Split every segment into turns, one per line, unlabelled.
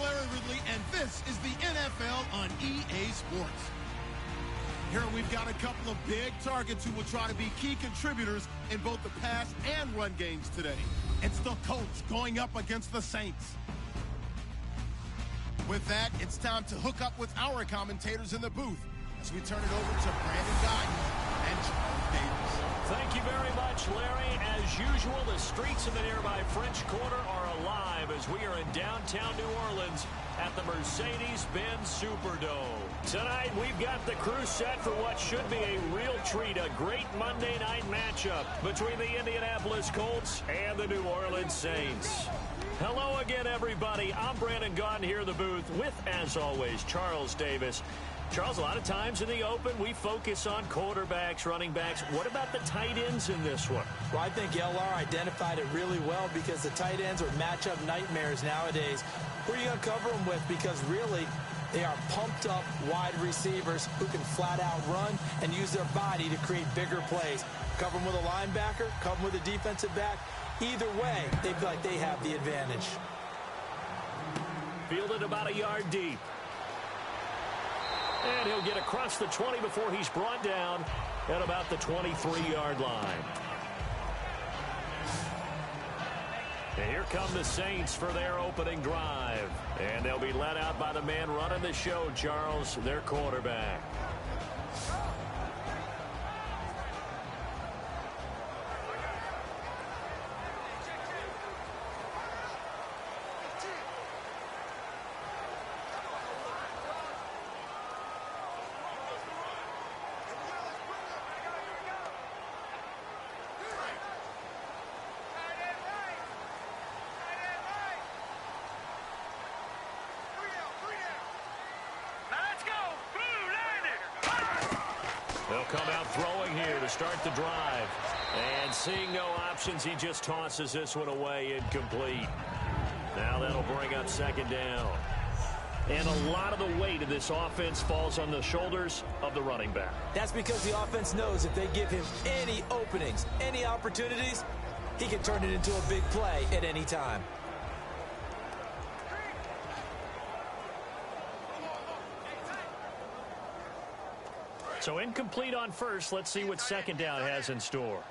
Larry Ridley, and this is the NFL on EA Sports. Here we've got a couple of big targets who will try to be key contributors in both the pass and run games today. It's the Colts going up against the Saints. With that, it's time to hook up with our commentators in the booth as we turn it over to Brandon Guyton and Charles Davis.
Thank you very much, Larry. As usual, the streets of the nearby French Quarter are alive as we are in downtown New Orleans at the Mercedes-Benz Superdome. Tonight, we've got the crew set for what should be a real treat, a great Monday night matchup between the Indianapolis Colts and the New Orleans Saints. Hello again, everybody. I'm Brandon Guyton here in the booth with, as always, Charles Davis. Charles, a lot of times in the open, we focus on quarterbacks, running backs. What about the tight ends in this one?
Well, I think LR identified it really well because the tight ends are matchup nightmares nowadays. Who are you going to cover them with? Because really, they are pumped up wide receivers who can flat out run and use their body to create bigger plays. Cover them with a linebacker, cover them with a defensive back. Either way, they feel like they have the advantage.
Fielded about a yard deep. And he'll get across the 20 before he's brought down at about the 23-yard line. And here come the Saints for their opening drive. And they'll be led out by the man running the show, Charles, their quarterback. They'll come out throwing here to start the drive. And seeing no options, he just tosses this one away incomplete. Now that'll bring up second down. And a lot of the weight of this offense falls on the shoulders of the running back.
That's because the offense knows if they give him any openings, any opportunities, he can turn it into a big play at any time.
So incomplete on first. Let's see what second down has in store.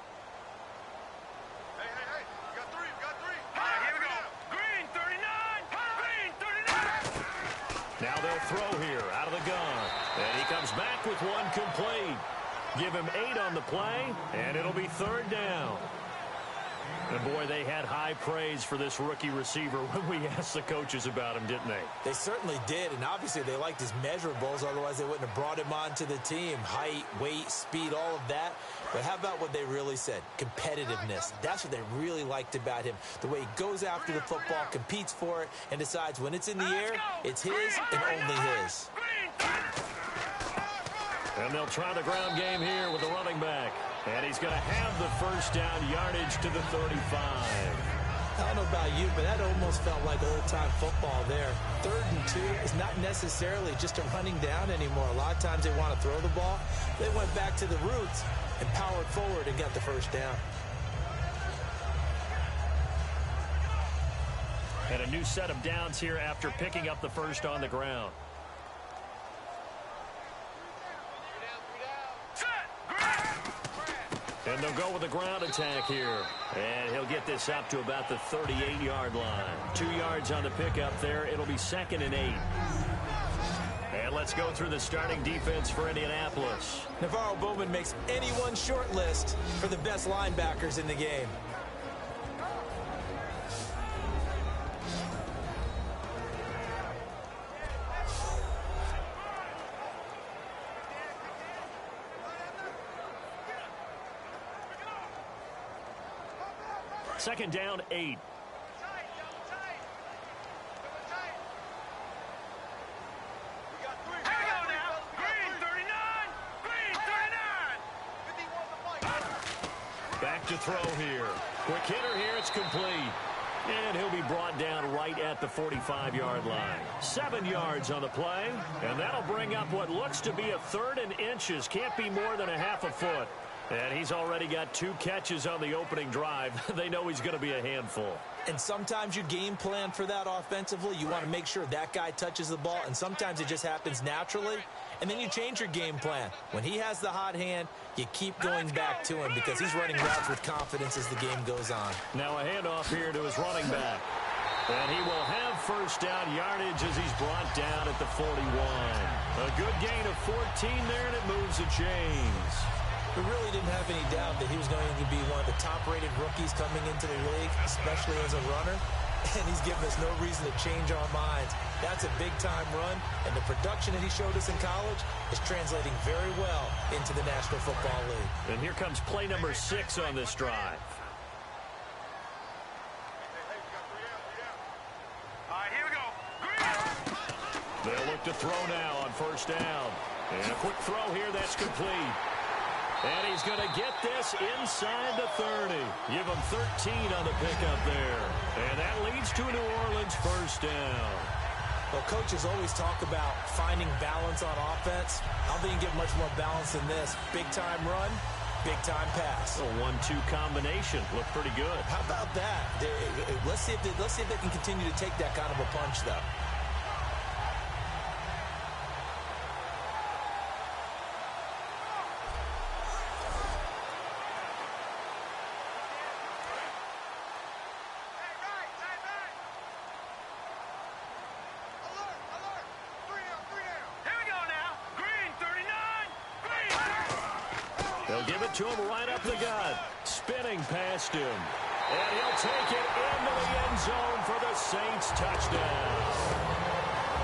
Hey, we got three. All right, here we go. Green 39.
Now they'll throw here out of the gun. And he comes back with one complete. Give him 8 on the play, and it'll be third down. And, boy, they had high praise for this rookie receiver when we asked the coaches about him, didn't they?
They certainly did, and obviously they liked his measurables. Otherwise, they wouldn't have brought him onto the team. Height, weight, speed, all of that. But how about what they really said? Competitiveness. That's what they really liked about him. The way he goes after the football, competes for it, and decides when it's in the air, it's his and only his.
And they'll try the ground game here with the running back. And he's going to have the first down, yardage to the 35.
I don't know about you, but that almost felt like old-time football there. 3rd and 2 is not necessarily just a running down anymore. A lot of times they want to throw the ball. They went back to the roots and powered forward and got the first down.
And a new set of downs here after picking up the first on the ground. And they'll go with the ground attack here. And he'll get this up to about the 38-yard line. 2 yards on the pickup there. It'll be 2nd and 8. And let's go through the starting defense for Indianapolis.
Navarro Bowman makes anyone's short list for the best linebackers in the game.
Second down, 8. Back to throw here. Quick hitter here. It's complete. And he'll be brought down right at the 45-yard line. 7 yards on the play. And that'll bring up what looks to be a 3rd and inches. Can't be more than a half a foot. And he's already got 2 catches on the opening drive. They know he's going to be a handful.
And sometimes you game plan for that offensively. You want to make sure that guy touches the ball, and sometimes it just happens naturally. And then you change your game plan. When he has the hot hand, you keep going back to him because he's running routes with confidence as the game goes on.
Now a handoff here to his running back. And he will have first down yardage as he's brought down at the 41. A good gain of 14 there, and it moves the chains.
We really didn't have any doubt that he was going to be one of the top-rated rookies coming into the league, especially as a runner. And he's given us no reason to change our minds. That's a big-time run, and the production that he showed us in college is translating very well into the National Football League.
And here comes play number 6 on this drive.
All right, here we go.
They'll look to throw now on first down. And a quick throw here, that's complete. And he's going to get this inside the 30. Give him 13 on the pickup there. And that leads to a New Orleans first down.
Well, coaches always talk about finding balance on offense. I don't think you can get much more balance than this. Big-time run, big-time pass.
A 1-2 combination. Looked pretty good.
How about that? Let's see if they can continue to take that kind of a punch, though.
They'll give it to him right up the gut. Spinning past him. And he'll take it into the end zone for the Saints touchdown.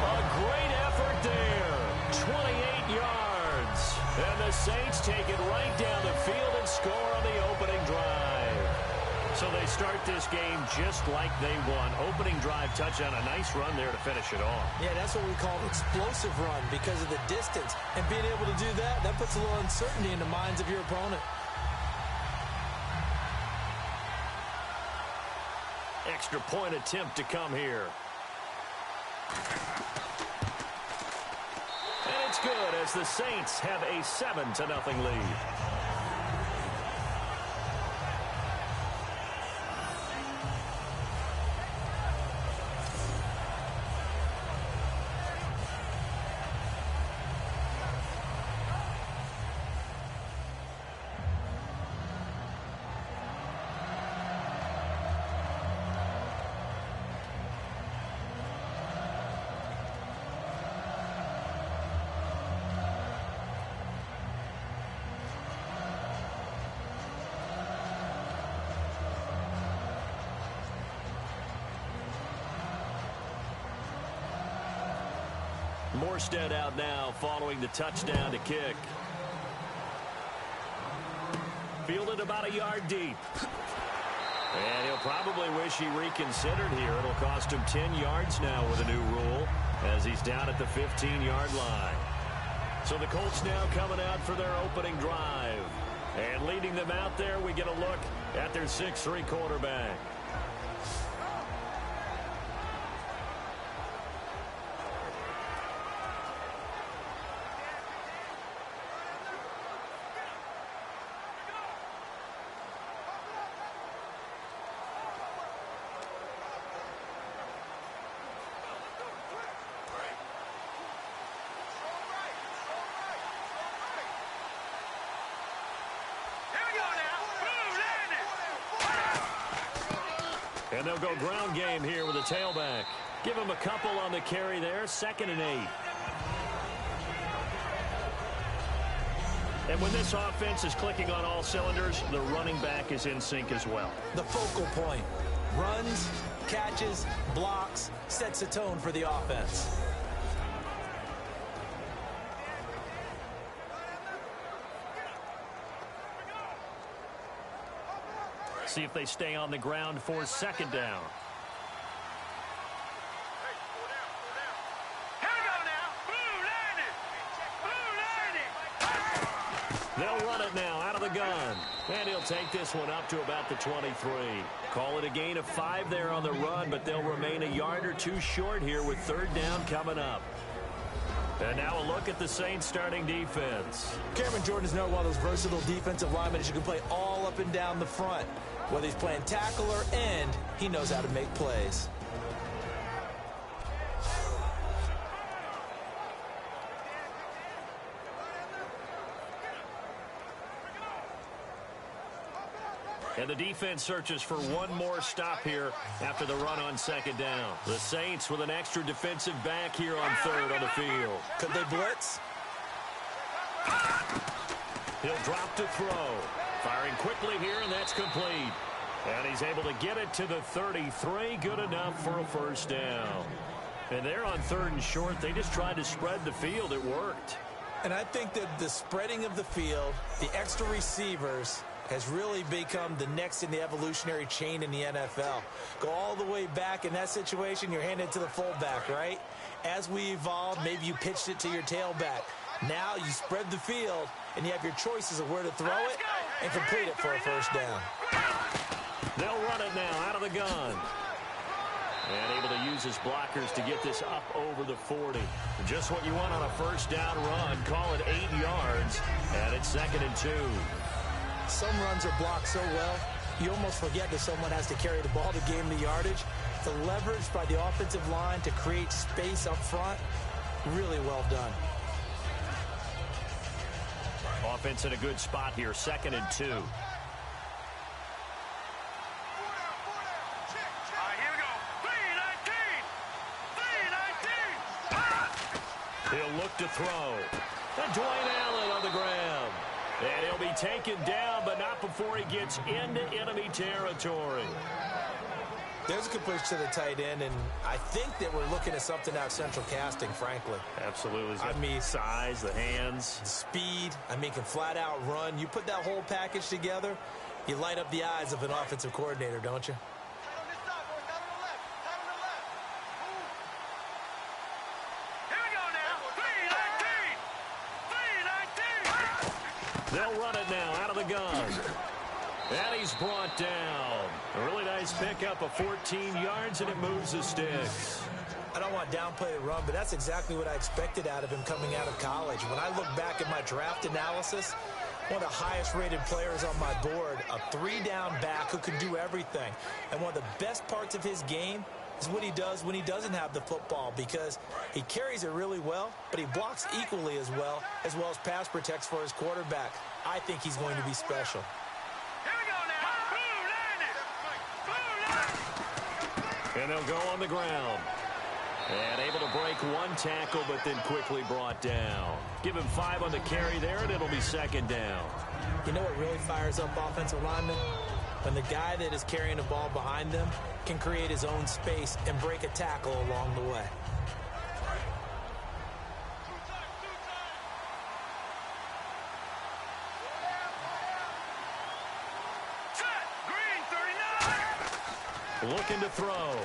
A great effort there. 28 yards. And the Saints take it right down the field and score on the opening drive. So they start this game just like they won. Opening drive touchdown, a nice run there to finish it off.
Yeah, that's what we call an explosive run because of the distance. And being able to do that, that puts a little uncertainty in the minds of your opponent.
Extra point attempt to come here. And it's good as the Saints have a 7-0 lead. Morstead out now following the touchdown to kick. Fielded about a yard deep. And he'll probably wish he reconsidered here. It'll cost him 10 yards now with a new rule as he's down at the 15-yard line. So the Colts now coming out for their opening drive. And leading them out there, we get a look at their 6'3" quarterback. And they'll go ground game here with a tailback. Give him a couple on the carry there. 2nd and 8. And when this offense is clicking on all cylinders, the running back is in sync as well.
The focal point. Runs, catches, blocks, sets a tone for the offense.
See if they stay on the ground for 2nd down. They'll run it now out of the gun. And he'll take this one up to about the 23. Call it a gain of 5 there on the run, but they'll remain a yard or two short here with 3rd down coming up. And now a look at the Saints starting defense.
Cameron Jordan is one of those versatile defensive linemen that you can play all up and down the front. Whether he's playing tackle or end, he knows how to make plays.
And the defense searches for one more stop here after the run on second down. The Saints with an extra defensive back here on third on the field.
Could they blitz?
He'll drop to throw. Firing quickly here, and that's complete. And he's able to get it to the 33. Good enough for a first down. And they're on third and short. They just tried to spread the field. It worked.
And I think that the spreading of the field, the extra receivers, has really become the next in the evolutionary chain in the NFL. Go all the way back in that situation, you're handed to the fullback, right? As we evolved, maybe you pitched it to your tailback. Now you spread the field, and you have your choices of where to throw it and complete it for a first down.
They'll run it now out of the gun. And able to use his blockers to get this up over the 40. Just what you want on a first down run. Call it 8 yards, and it's 2nd and 2.
Some runs are blocked so well, you almost forget that someone has to carry the ball to gain the yardage. The leverage by the offensive line to create space up front, really well done.
Offense in a good spot here, 2nd and 2.
All right, here we go. 3-19.
He'll look to throw. And Dwayne Allen on the ground. And he'll be taken down, but not before he gets into enemy territory.
There's a completion to the tight end, and I think that we're looking at something out of central casting, frankly.
Absolutely.
I mean,
size, the hands.
Speed, can flat out run. You put that whole package together, you light up the eyes of an offensive coordinator, don't you?
They'll run it now out of the gun. And he's brought down. A really nice pickup of 14 yards, and it moves the sticks.
I don't want to downplay the run, but that's exactly what I expected out of him coming out of college. When I look back at my draft analysis, one of the highest-rated players on my board, a 3-down back who can do everything. And one of the best parts of his game is what he does when he doesn't have the football, because he carries it really well, but he blocks equally as well as pass protects for his quarterback. I think he's going to be special.
Here we go now.
And they'll go on the ground. And able to break one tackle, but then quickly brought down. Give him 5 on the carry there, and it'll be 2nd down.
You know what really fires up offensive linemen? When the guy that is carrying the ball behind them can create his own space and break a tackle along the way.
Looking to throw.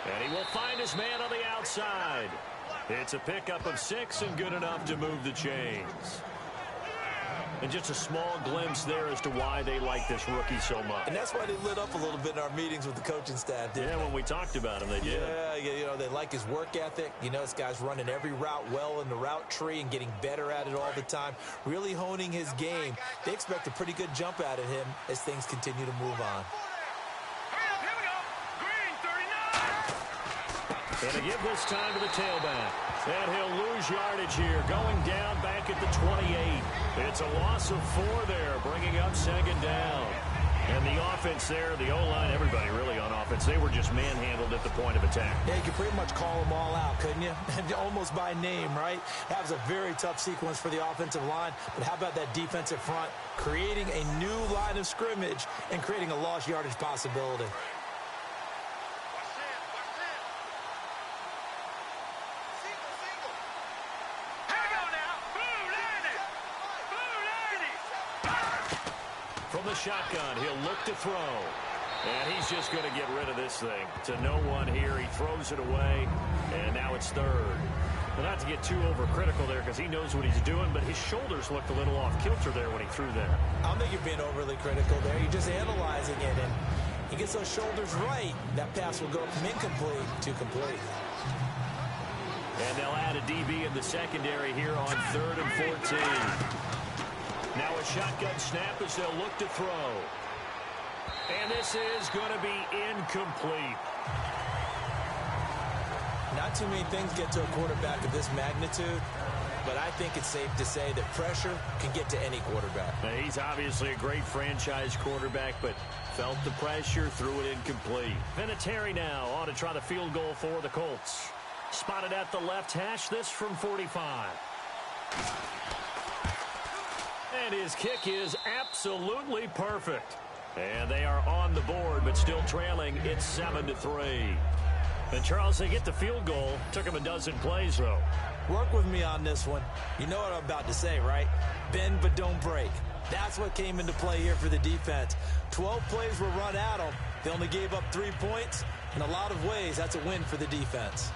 And he will find his man on the outside. It's a pickup of 6 and good enough to move the chains. And just a small glimpse there as to why they like this rookie so much.
And that's why they lit up a little bit in our meetings with the coaching staff, didn't they?
When we talked about him, they did.
Yeah, they like his work ethic. This guy's running every route well in the route tree and getting better at it all the time, really honing his game. They expect a pretty good jump out of him as things continue to move on.
And to give this time to the tailback. And he'll lose yardage here, going down back at the 28. It's a loss of 4 there, bringing up 2nd down. And the offense there, the O-line, everybody really on offense, they were just manhandled at the point of attack.
Yeah, you could pretty much call them all out, couldn't you? Almost by name, right? That was a very tough sequence for the offensive line. But how about that defensive front, creating a new line of scrimmage and creating a lost yardage possibility?
From the shotgun, he'll look to throw. And he's just going to get rid of this thing. To no one here. He throws it away. And now it's 3rd. Well, not to get too overcritical there because he knows what he's doing, but his shoulders looked a little off kilter there when he threw that.
I don't think you're being overly critical there. You're just analyzing it. And he gets those shoulders right. That pass will go from incomplete to complete.
And they'll add a DB in the secondary here on 3rd and 14. Now a shotgun snap as they'll look to throw. And this is going to be incomplete.
Not too many things get to a quarterback of this magnitude, but I think it's safe to say that pressure can get to any quarterback.
Now, he's obviously a great franchise quarterback, but felt the pressure, threw it incomplete. Vinatieri now on to try the field goal for the Colts. Spotted at the left hash, this from 45. And his kick is absolutely perfect. And they are on the board, but still trailing. It's 7-3. And, Charles, they get the field goal. Took him a dozen plays, though.
Work with me on this one. You know what I'm about to say, right? Bend but don't break. That's what came into play here for the defense. 12 plays were run at them. They only gave up 3 points. In a lot of ways, that's a win for the defense.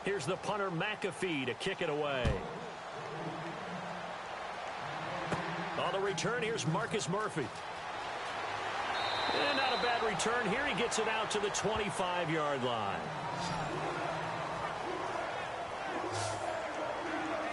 Here's the punter, McAfee, to kick it away. On the return, here's Marcus Murphy. And not a bad return here. He gets it out to the 25-yard line.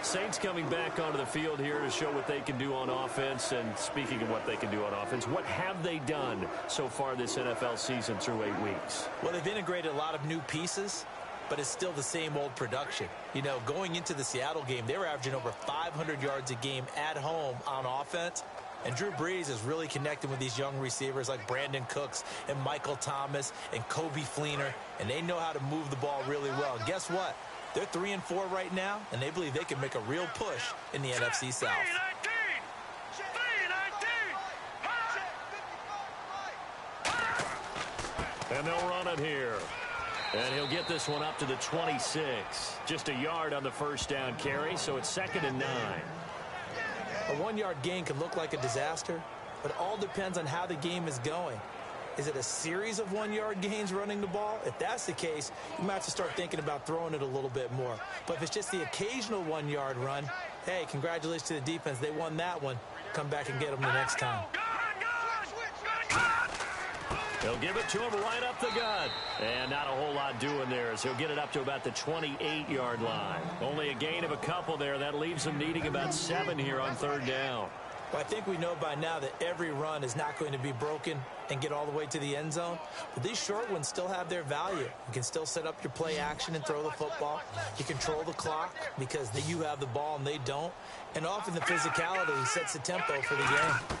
Saints coming back onto the field here to show what they can do on offense. And speaking of what they can do on offense, what have they done so far this NFL season through 8 weeks?
Well, they've integrated a lot of new pieces, but it's still the same old production. You know, going into the Seattle game, they were averaging over 500 yards a game at home on offense. And Drew Brees is really connecting with these young receivers like Brandon Cooks and Michael Thomas and Kobe Fleener. And they know how to move the ball really well. And guess what? They're 3-4 right now, and they believe they can make a real push in the NFC South.
And they'll run it here. And he'll get this one up to the 26. Just a yard on the first down carry, so it's 2nd and 9.
A 1-yard gain can look like a disaster, but it all depends on how the game is going. Is it a series of 1-yard gains running the ball? If that's the case, you might have to start thinking about throwing it a little bit more. But if it's just the occasional 1-yard run, hey, congratulations to the defense. They won that one. Come back and get them the next time.
They'll give it to him right up the gut. And not a whole lot doing there as he'll get it up to about the 28-yard line. Only a gain of a couple there. That leaves them needing about 7 here on 3rd down.
Well, I think we know by now that every run is not going to be broken and get all the way to the end zone. But these short ones still have their value. You can still set up your play action and throw the football. You control the clock because you have the ball and they don't. And often the physicality sets the tempo for the game.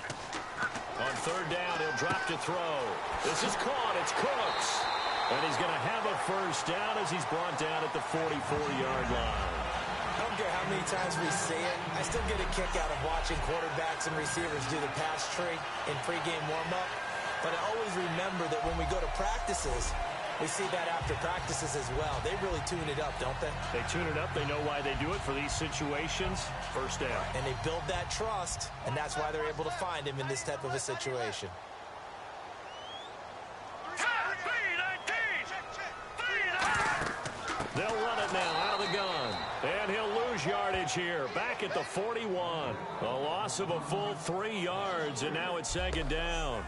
On 3rd down, he'll drop to throw. This is caught. It's Cooks. And he's going to have a first down as he's brought down at the 44-yard line.
I don't care how many times we see it. I still get a kick out of watching quarterbacks and receivers do the pass tree in pregame warm-up. But I always remember that when we go to practices, we see that after practices as well. They really tune it up, don't they?
They tune it up. They know why they do it for these situations. First down.
And they build that trust, and that's why they're able to find him in this type of a situation.
They'll run it now out of the gun. And he'll lose yardage here. Back at the 41. A loss of a full 3 yards, and now it's 2nd down.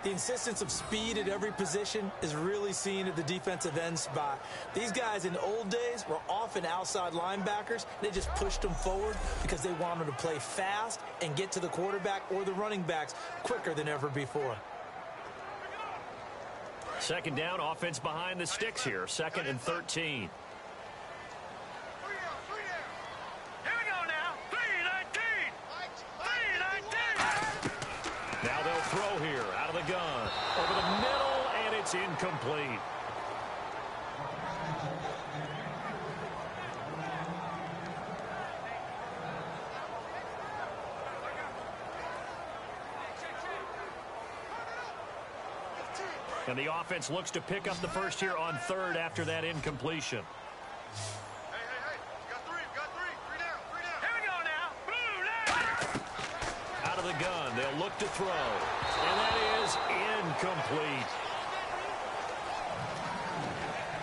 The insistence of speed at every position is really seen at the defensive end spot. These guys in the old days were often outside linebackers. They just pushed them forward because they wanted to play fast and get to the quarterback or the running backs quicker than ever before.
2nd down, offense behind the sticks here. 2nd and 13. Now they'll throw here out of the gun. Over the middle, and it's incomplete. And the offense looks to pick up the first here on 3rd after that incompletion.
Got three. Three down.
Out of the gun, they'll look to throw. And that is incomplete.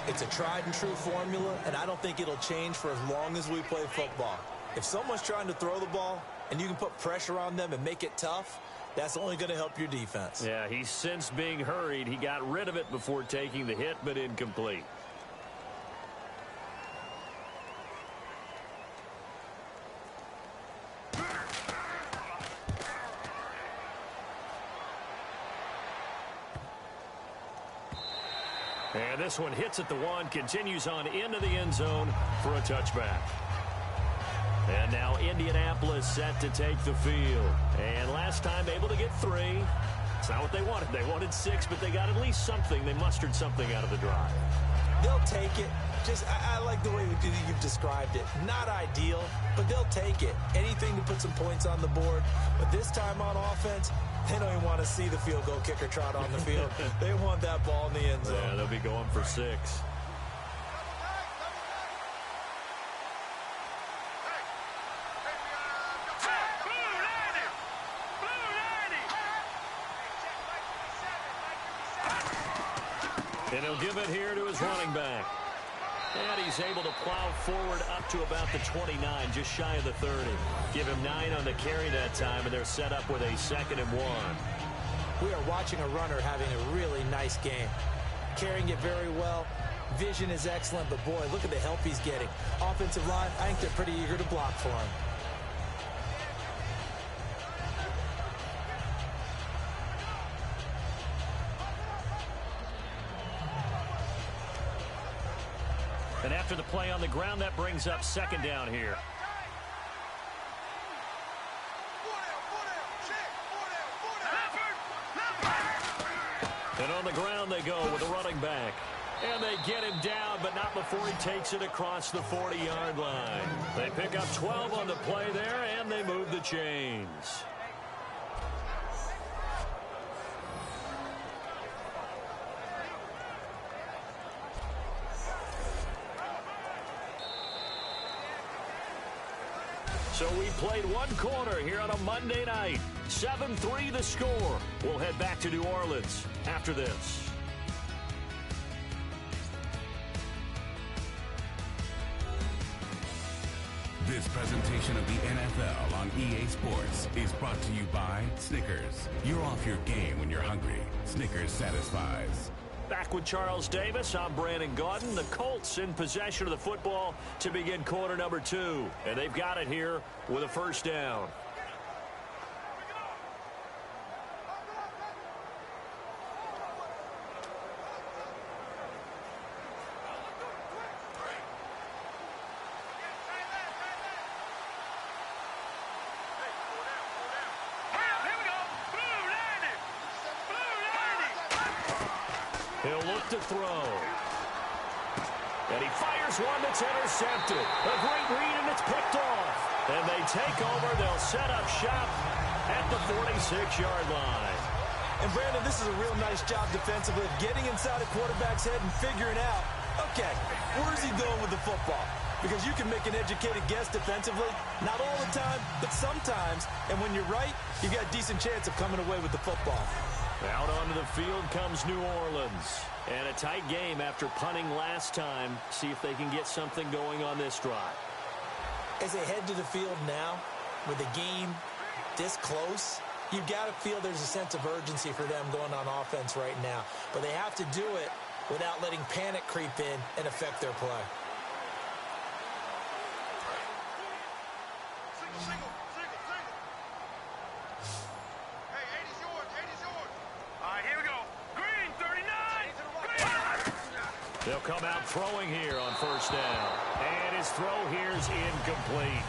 It's a tried-and-true formula, and I don't think it'll change for as long as we play football. If someone's trying to throw the ball and you can put pressure on them and make it tough, that's only going to help your defense.
Yeah, he's since being hurried. He got rid of it before taking the hit, but incomplete. And this one hits at the one, continues on into the end zone for a touchback. And now Indianapolis set to take the field. And last time able to get 3. It's not what they wanted. They wanted 6, but they got at least something. They mustered something out of the drive.
They'll take it. I like the way you've described it. Not ideal, but they'll take it. Anything to put some points on the board. But this time on offense, they don't even want to see the field goal kicker trot on the field. They want that ball in the end zone.
Yeah, they'll be going for 6. And he'll give it here to his running back. And he's able to plow forward up to about the 29, just shy of the 30. Give him 9 on the carry that time, and they're set up with a 2nd and 1.
We are watching a runner having a really nice game. Carrying it very well. Vision is excellent, but boy, look at the help he's getting. Offensive line, I think they're pretty eager to block for him.
And after the play on the ground, that brings up 2nd down here. And on the ground they go with a running back. And they get him down, but not before he takes it across the 40-yard line. They pick up 12 on the play there, and they move the chains. So we played one quarter here on a Monday night. 7-3 the score. We'll head back to New Orleans after this.
This presentation of the NFL on EA Sports is brought to you by Snickers. You're off your game when you're hungry. Snickers satisfies.
Back with Charles Davis, I'm Brandon Gaudin. The Colts in possession of the football to begin quarter number 2. And they've got it here with a 1st down. He'll look to throw. And he fires one that's intercepted. A great read, and it's picked off. And they take over. They'll set up shop at the 46-yard line.
And, Brandon, this is a real nice job defensively of getting inside a quarterback's head and figuring out, okay, where's he going with the football? Because you can make an educated guess defensively. Not all the time, but sometimes. And when you're right, you got a decent chance of coming away with the football.
Out onto the field comes New Orleans. And a tight game after punting last time. See if they can get something going on this drive.
As they head to the field now, with the game this close, you've got to feel there's a sense of urgency for them going on offense right now. But they have to do it without letting panic creep in and affect their play.
Single. Hey, 80's yours. All right, here we go. Green, 39. Green.
They'll come out throwing here on 1st down. And his throw here's incomplete.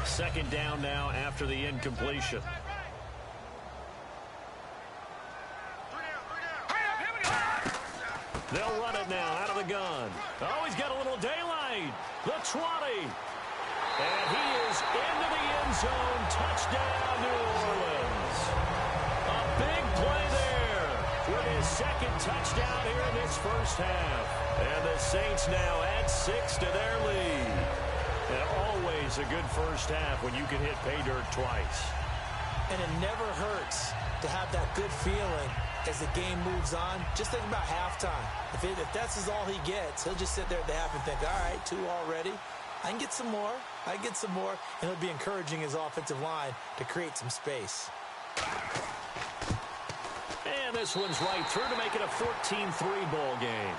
Second down now after the incompletion. They'll run it now out of the gun. Oh, he's got a little daylight. The 20. And he is into the end zone. Touchdown, New Orleans. A big play there with his second touchdown here in this first half. And the Saints now add 6 to their lead. And always a good first half when you can hit pay dirt twice.
And it never hurts to have that good feeling as the game moves on. Just think about halftime. If that's all he gets, he'll just sit there at the half and think, all right, 2 already. I can get some more. I get some more. And it'll be encouraging his offensive line to create some space.
And this one's right through to make it a 14-3 ball game.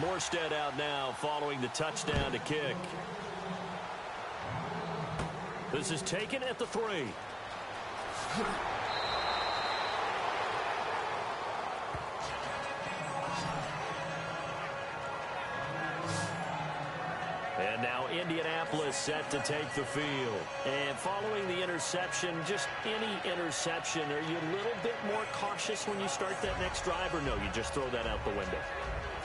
Morstead out now following the touchdown to kick. This is taken at the 3. And now Indianapolis set to take the field. And following the interception, just any interception, are you a little bit more cautious when you start that next drive, or no, you just throw that out the window?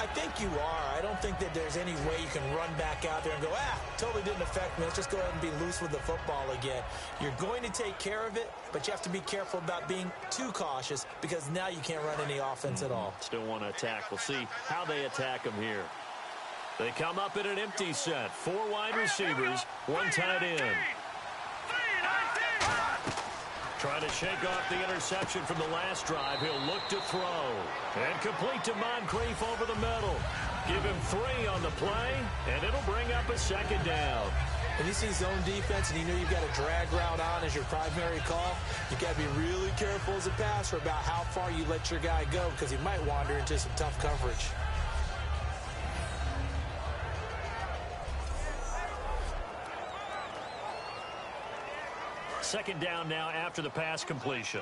I think you are. I don't think that there's any way you can run back out there and go, totally didn't affect me. Let's just go ahead and be loose with the football again. You're going to take care of it, but you have to be careful about being too cautious because now you can't run any offense at all.
Still want to attack. We'll see how they attack them here. They come up in an empty set. 4 wide receivers, 1 tight end. Trying to shake off the interception from the last drive. He'll look to throw. And complete to Moncrief over the middle. Give him 3 on the play, and it'll bring up a second down.
If you see zone defense and you know you've got a drag route on as your primary call, you've got to be really careful as a passer about how far you let your guy go because he might wander into some tough coverage.
Second down now after the pass completion.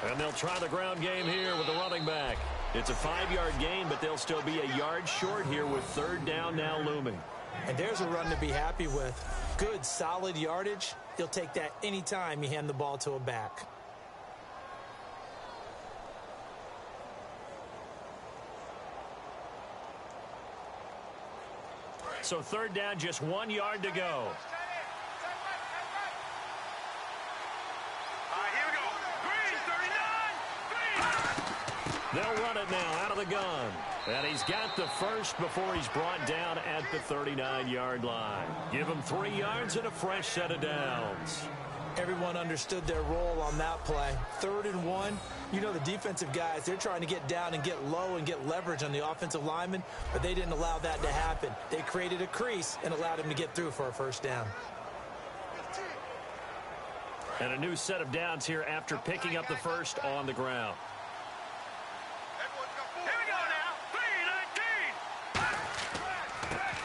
And they'll try the ground game here with the running back. It's a 5-yard gain, but they'll still be a yard short here with third down now looming.
And there's a run to be happy with. Good, solid yardage. He'll take that anytime you hand the ball to a back.
So third down, just 1 yard to go. They'll run it now out of the gun. And he's got the first before he's brought down at the 39-yard line. Give him 3 yards and a fresh set of downs.
Everyone understood their role on that play. 3rd and 1. You know the defensive guys, they're trying to get down and get low and get leverage on the offensive lineman, but they didn't allow that to happen. They created a crease and allowed him to get through for a first down.
And a new set of downs here after picking up the first on the ground.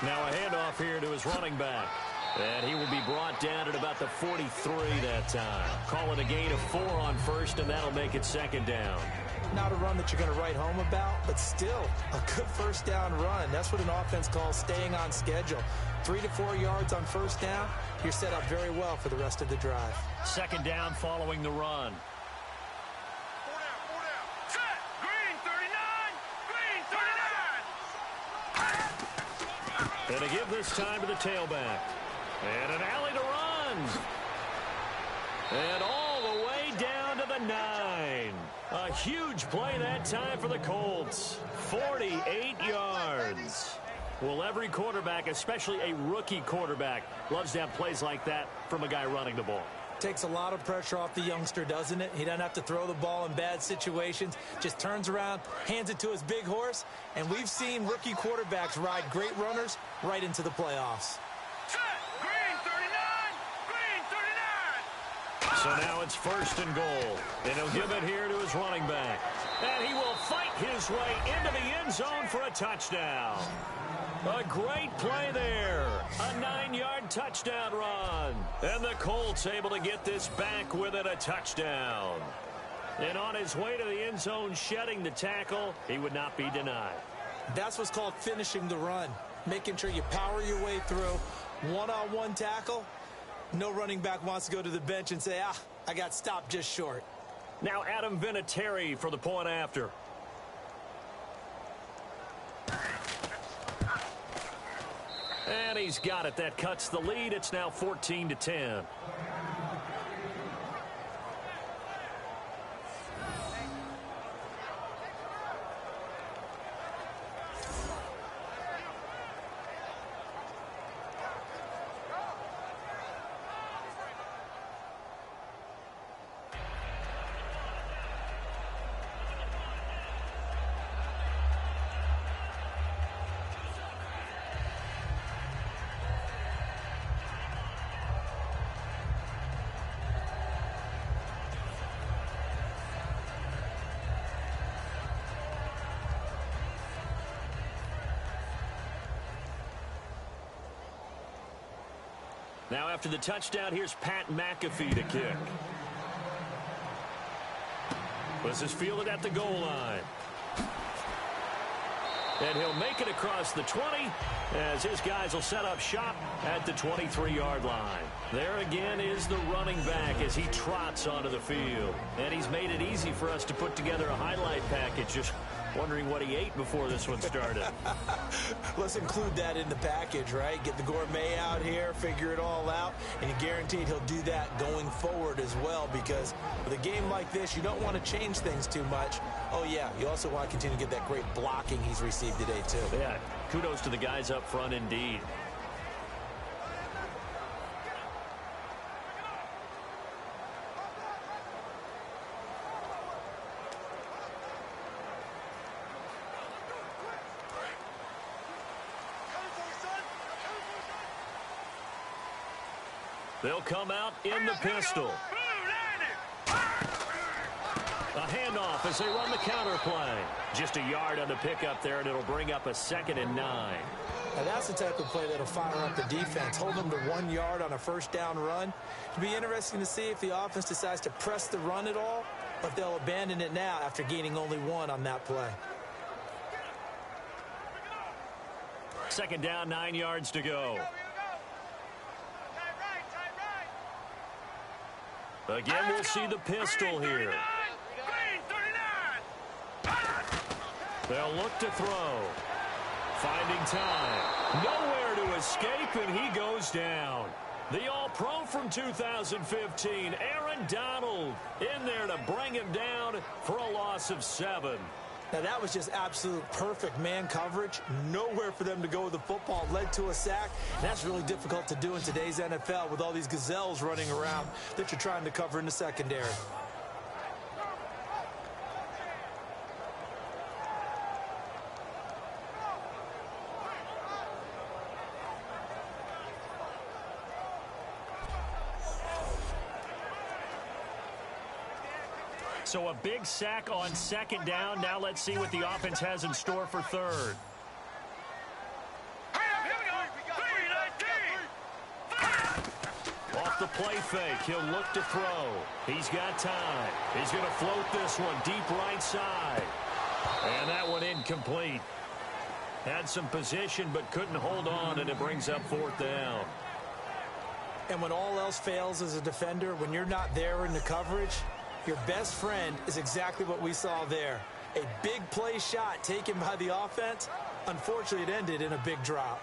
Now a handoff here to his running back. And he will be brought down at about the 43 that time. Call it a gain of 4 on first, and that'll make it second down.
Not a run that you're going to write home about, but still a good first down run. That's what an offense calls staying on schedule. 3 to 4 yards on first down, you're set up very well for the rest of the drive.
Second down following the run. And to give this time to the tailback. And an alley to run. And all the way down to the 9. A huge play that time for the Colts. 48 yards. Well, every quarterback, especially a rookie quarterback, loves to have plays like that from a guy running the ball.
Takes a lot of pressure off the youngster, doesn't it? He doesn't have to throw the ball in bad situations. Just turns around, hands it to his big horse. And we've seen rookie quarterbacks ride great runners right into the playoffs.
So now it's 1st and goal. And he'll give it here to his running back. And he will fight his way into the end zone for a touchdown. A great play there. A 9-yard touchdown run. And the Colts able to get this back with it, a touchdown. And on his way to the end zone, shedding the tackle, he would not be denied.
That's what's called finishing the run. Making sure you power your way through. One-on-one tackle. No running back wants to go to the bench and say, I got stopped just short.
Now Adam Vinatieri for the point after. And he's got it. That cuts the lead. It's now 14-10. Now after the touchdown, here's Pat McAfee to kick. This is fielded at the goal line. And he'll make it across the 20 as his guys will set up shop at the 23-yard line. There again is the running back as he trots onto the field. And he's made it easy for us to put together a highlight package. Just wondering what he ate before this one started.
Let's include that in the package, right? Get the gourmet out here, figure it all out, and you're guaranteed he'll do that going forward as well, because with a game like this, you don't want to change things too much. Oh, yeah, you also want to continue to get that great blocking he's received today, too.
Yeah, kudos to the guys up front indeed. They'll come out in the pistol. A handoff as they run the counter play. Just a yard on the pickup there, and it'll bring up a 2nd and 9.
Now that's the type of play that'll fire up the defense. Hold them to 1 yard on a 1st down run. It'll be interesting to see if the offense decides to press the run at all, or if they'll abandon it now after gaining only 1 on that play.
2nd down, 9 yards to go. Again, we'll see the pistol here. They'll look to throw. Finding time. Nowhere to escape, and he goes down. The All-Pro from 2015, Aaron Donald, in there to bring him down for a loss of 7.
Now, that was just absolute perfect man coverage. Nowhere for them to go with the football. Led to a sack. That's really difficult to do in today's NFL with all these gazelles running around that you're trying to cover in the secondary.
So a big sack on 2nd down. Now let's see what the offense has in store for 3rd. Off the play fake, he'll look to throw. He's got time. He's going to float this one deep right side. And that one incomplete. Had some position but couldn't hold on, and it brings up 4th down.
And when all else fails as a defender, when you're not there in the coverage, your best friend is exactly what we saw there. A big play shot taken by the offense. Unfortunately, it ended in a big drop.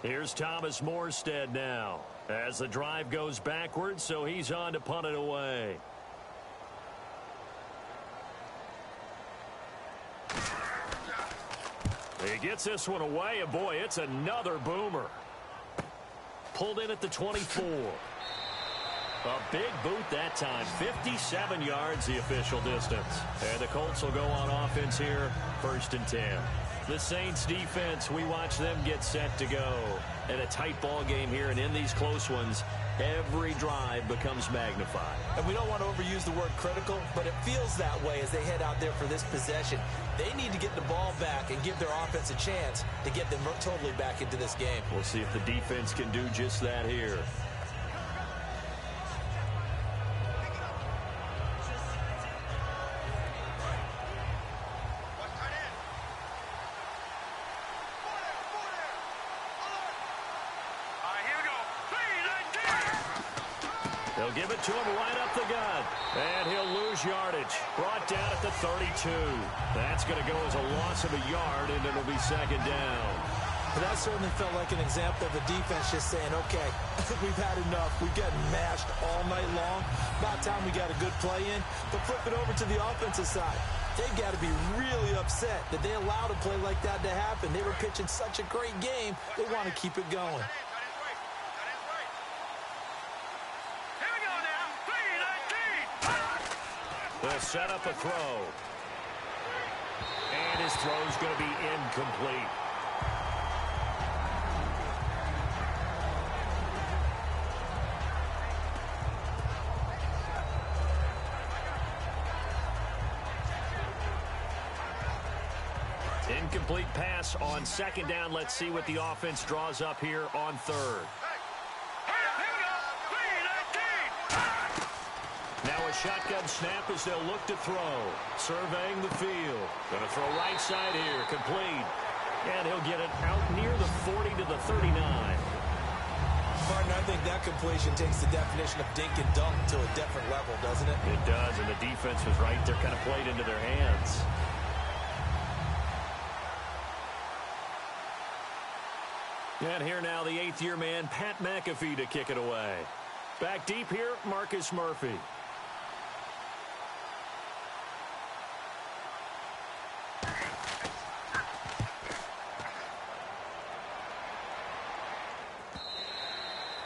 Here's Thomas Morstead now as the drive goes backwards, so he's on to punt it away. He gets this one away, and boy, it's another boomer. Pulled in at the 24. A big boot that time. 57 yards the official distance. And the Colts will go on offense here, 1st and 10. The Saints defense, we watch them get set to go. And a tight ball game here, and in these close ones, every drive becomes magnified.
And we don't want to overuse the word critical, but it feels that way as they head out there for this possession. They need to get the ball back and give their offense a chance to get them totally back into this game.
We'll see if the defense can do just that here. They'll give it to him right up the gut. And he'll lose yardage. Brought down at the 32. That's going to go as a loss of a yard, and it'll be 2nd down.
But that certainly felt like an example of the defense just saying, okay, we've had enough. We've gotten mashed all night long. About time we got a good play in. But flip it over to the offensive side. They've got to be really upset that they allowed a play like that to happen. They were pitching such a great game. They want to keep it going.
They'll set up a throw. And his throw's going to be incomplete. Incomplete pass on 2nd down. Let's see what the offense draws up here on 3rd. Now a shotgun snap as they'll look to throw. Surveying the field. Going to throw right side here. Complete. And he'll get it out near the 40 to the 39.
Partner, I think that completion takes the definition of dink and dunk to a different level, doesn't it?
It does, and the defense was right there, kind of played into their hands. And here now the 8th-year man, Pat McAfee, to kick it away. Back deep here, Marcus Murphy.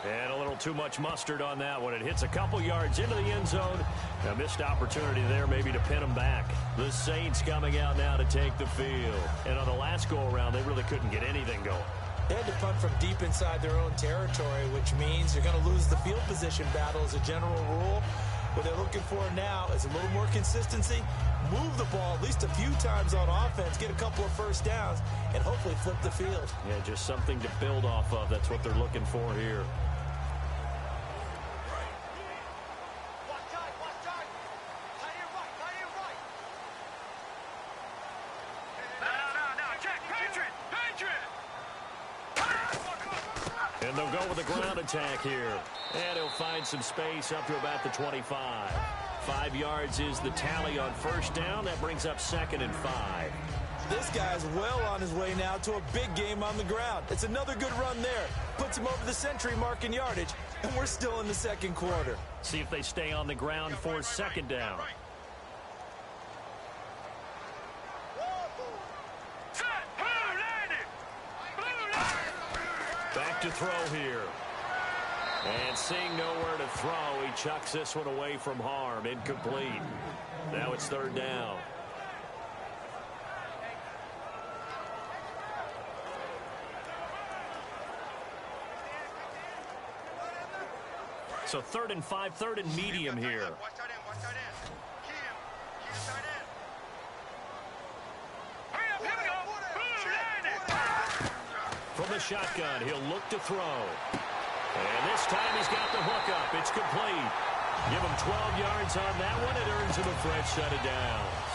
And a little too much mustard on that one. It hits a couple yards into the end zone. A missed opportunity there maybe to pin them back. The Saints coming out now to take the field. And on the last go-around, they really couldn't get anything going.
They had to punt from deep inside their own territory, which means you're going to lose the field position battle as a general rule. What they're looking for now is a little more consistency, move the ball at least a few times on offense, get a couple of first downs, and hopefully flip the field.
Yeah, just something to build off of. That's what they're looking for here. And they'll go with a ground attack here. And he'll find some space up to about the 25. 5 yards is the tally on 1st down. That brings up 2nd and 5.
This guy's well on his way now to a big game on the ground. It's another good run there. Puts him over the century mark in yardage. And we're still in the 2nd quarter.
See if they stay on the ground for 2nd down. Back to throw here. And seeing nowhere to throw, he chucks this one away from harm. Incomplete. Now it's 3rd down. So 3rd and 5, 3rd and medium here. From the shotgun, he'll look to throw. And this time he's got the hook up. It's complete. Give him 12 yards on that one. It earns him a fresh set of downs.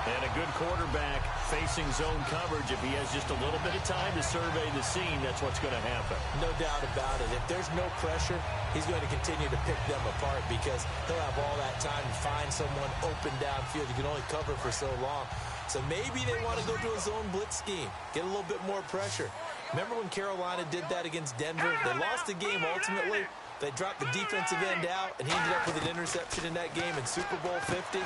And a good quarterback facing zone coverage. If he has just a little bit of time to survey the scene, that's what's going to happen.
No doubt about it. If there's no pressure, he's going to continue to pick them apart because he'll have all that time to find someone open downfield. You can only cover for so long. So maybe they want to go to a zone blitz scheme, get a little bit more pressure. Remember when Carolina did that against Denver? They lost the game ultimately. They dropped the defensive end out, and he ended up with an interception in that game in Super Bowl 50.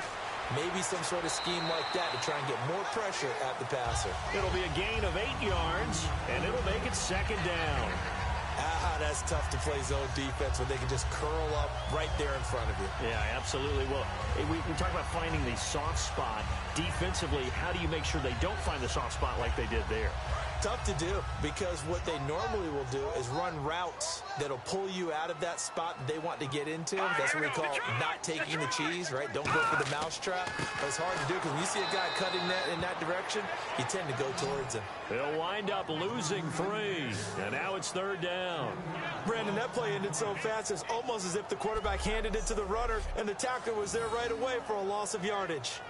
Maybe some sort of scheme like that to try and get more pressure at the passer.
It'll be a gain of 8 yards, and it'll make it 2nd down.
That's tough to play zone defense when they can just curl up right there in front of you.
Yeah, absolutely. Well, we talk about finding the soft spot. Defensively, how do you make sure they don't find the soft spot like they did there?
Tough to do, because what they normally will do is run routes that'll pull you out of that spot that they want to get into. That's what we call not taking the cheese, right? Don't go for the mousetrap. But it's hard to do, because when you see a guy cutting that in that direction, you tend to go towards him.
They'll wind up losing 3, and now it's 3rd down.
Brandon, that play ended so fast, it's almost as if the quarterback handed it to the runner, and the tackler was there right away for a loss of yardage.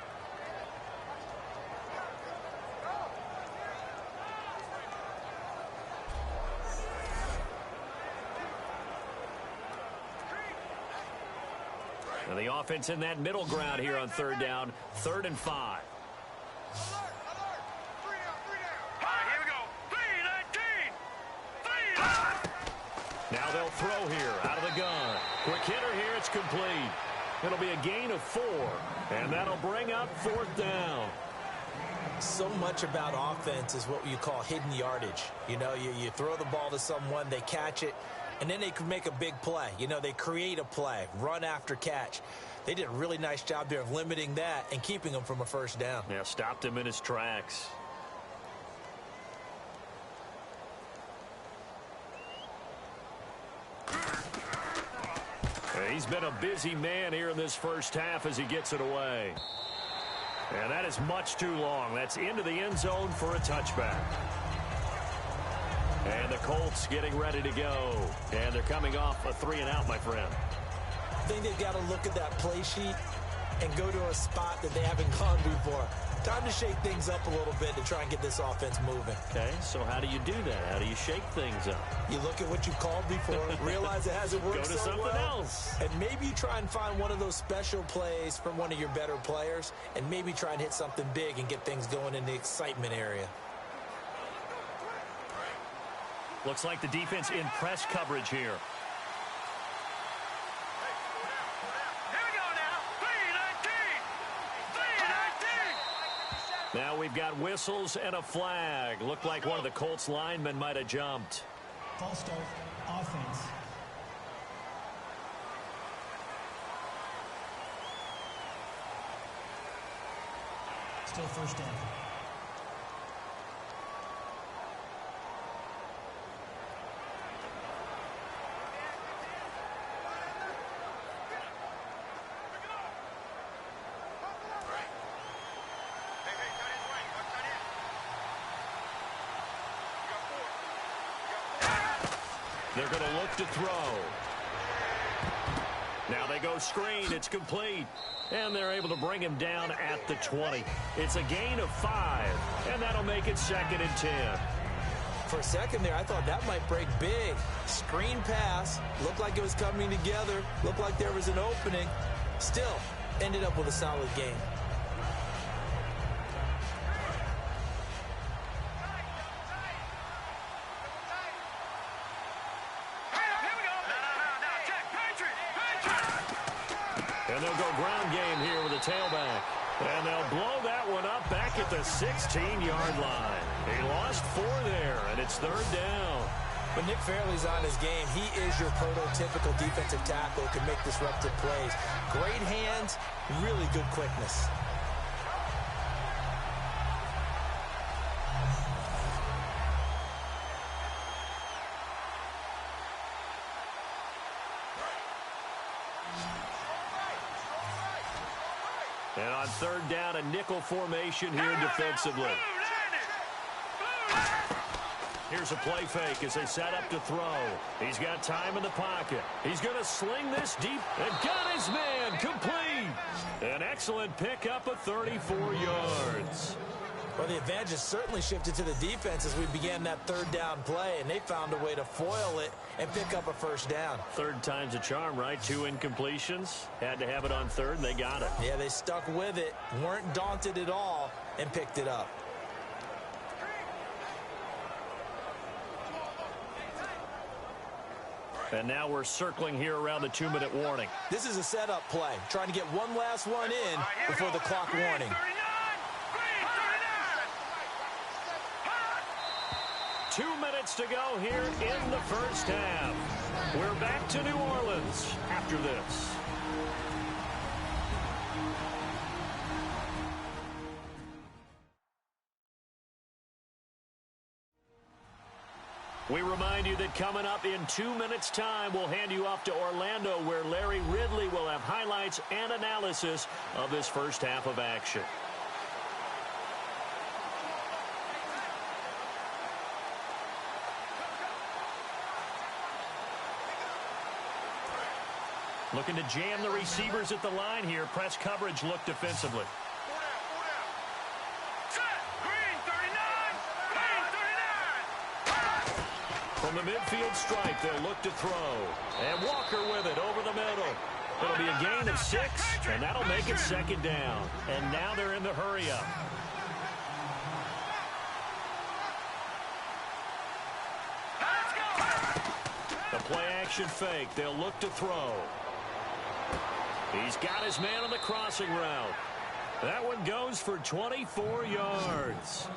And the offense in that middle ground here on 3rd down, 3rd and 5.
Here we go. 3-19.
Now they'll throw here out of the gun. Quick hitter here, it's complete. It'll be a gain of 4, and that'll bring up 4th down.
So much about offense is what you call hidden yardage. You know, you throw the ball to someone, they catch it, and then they can make a big play. You know, they create a play, run after catch. They did a really nice job there of limiting that and keeping him from a 1st down.
Yeah, stopped him in his tracks. He's been a busy man here in this 1st half as he gets it away. And that is much too long. That's into the end zone for a touchback. And the Colts getting ready to go. And they're coming off a 3-and-out, my friend.
I think they've got to look at that play sheet and go to a spot that they haven't gone before. Time to shake things up a little bit to try and get this offense moving.
Okay, so how do you do that? How do you shake things up?
You look at what you called before, realize it hasn't worked
so well. Go to something else.
And maybe you try and find one of those special plays from one of your better players, and maybe try and hit something big and get things going in the excitement area.
Looks like the defense in press coverage here. Now we've got whistles and a flag. Looked like one of the Colts linemen might have jumped.
False start, offense. Still 1st down.
They're going to look to throw. Now they go screen. It's complete. And they're able to bring him down at the 20. It's a gain of 5, and that'll make it 2nd and 10.
For a second there, I thought that might break big. Screen pass. Looked like it was coming together. Looked like there was an opening. Still, ended up with a solid game.
And they'll go ground game here with a tailback. And they'll blow that one up back at the 16-yard line. He lost 4 there, and it's 3rd down.
When Nick Fairley's on his game, he is your prototypical defensive tackle who can make disruptive plays. Great hands, really good quickness.
And on 3rd down, a nickel formation here defensively. Here's a play fake as they set up to throw. He's got time in the pocket. He's going to sling this deep and got his man complete. An excellent pickup of 34 yards.
Well, the advantage has certainly shifted to the defense as we began that 3rd down play, and they found a way to foil it and pick up a 1st down.
3rd time's a charm, right? 2 incompletions. Had to have it on 3rd, and they got it.
Yeah, they stuck with it, weren't daunted at all, and picked it up.
And now we're circling here around the 2-minute warning.
This is a setup play, trying to get one last one in before the clock warning.
2 minutes minutes to go here in the first half. We're back to New Orleans after this. We remind you that coming up in 2 minutes' time, we'll hand you off to Orlando, where Larry Ridley will have highlights and analysis of this first half of action. Looking to jam the receivers at the line here. Press coverage look defensively. From the midfield stripe, they'll look to throw. And Walker with it over the middle. It'll be a gain of 6, and that'll make it second down. And now they're in the hurry-up. The play-action fake. They'll look to throw. He's got his man on the crossing route. That one goes for 24 yards.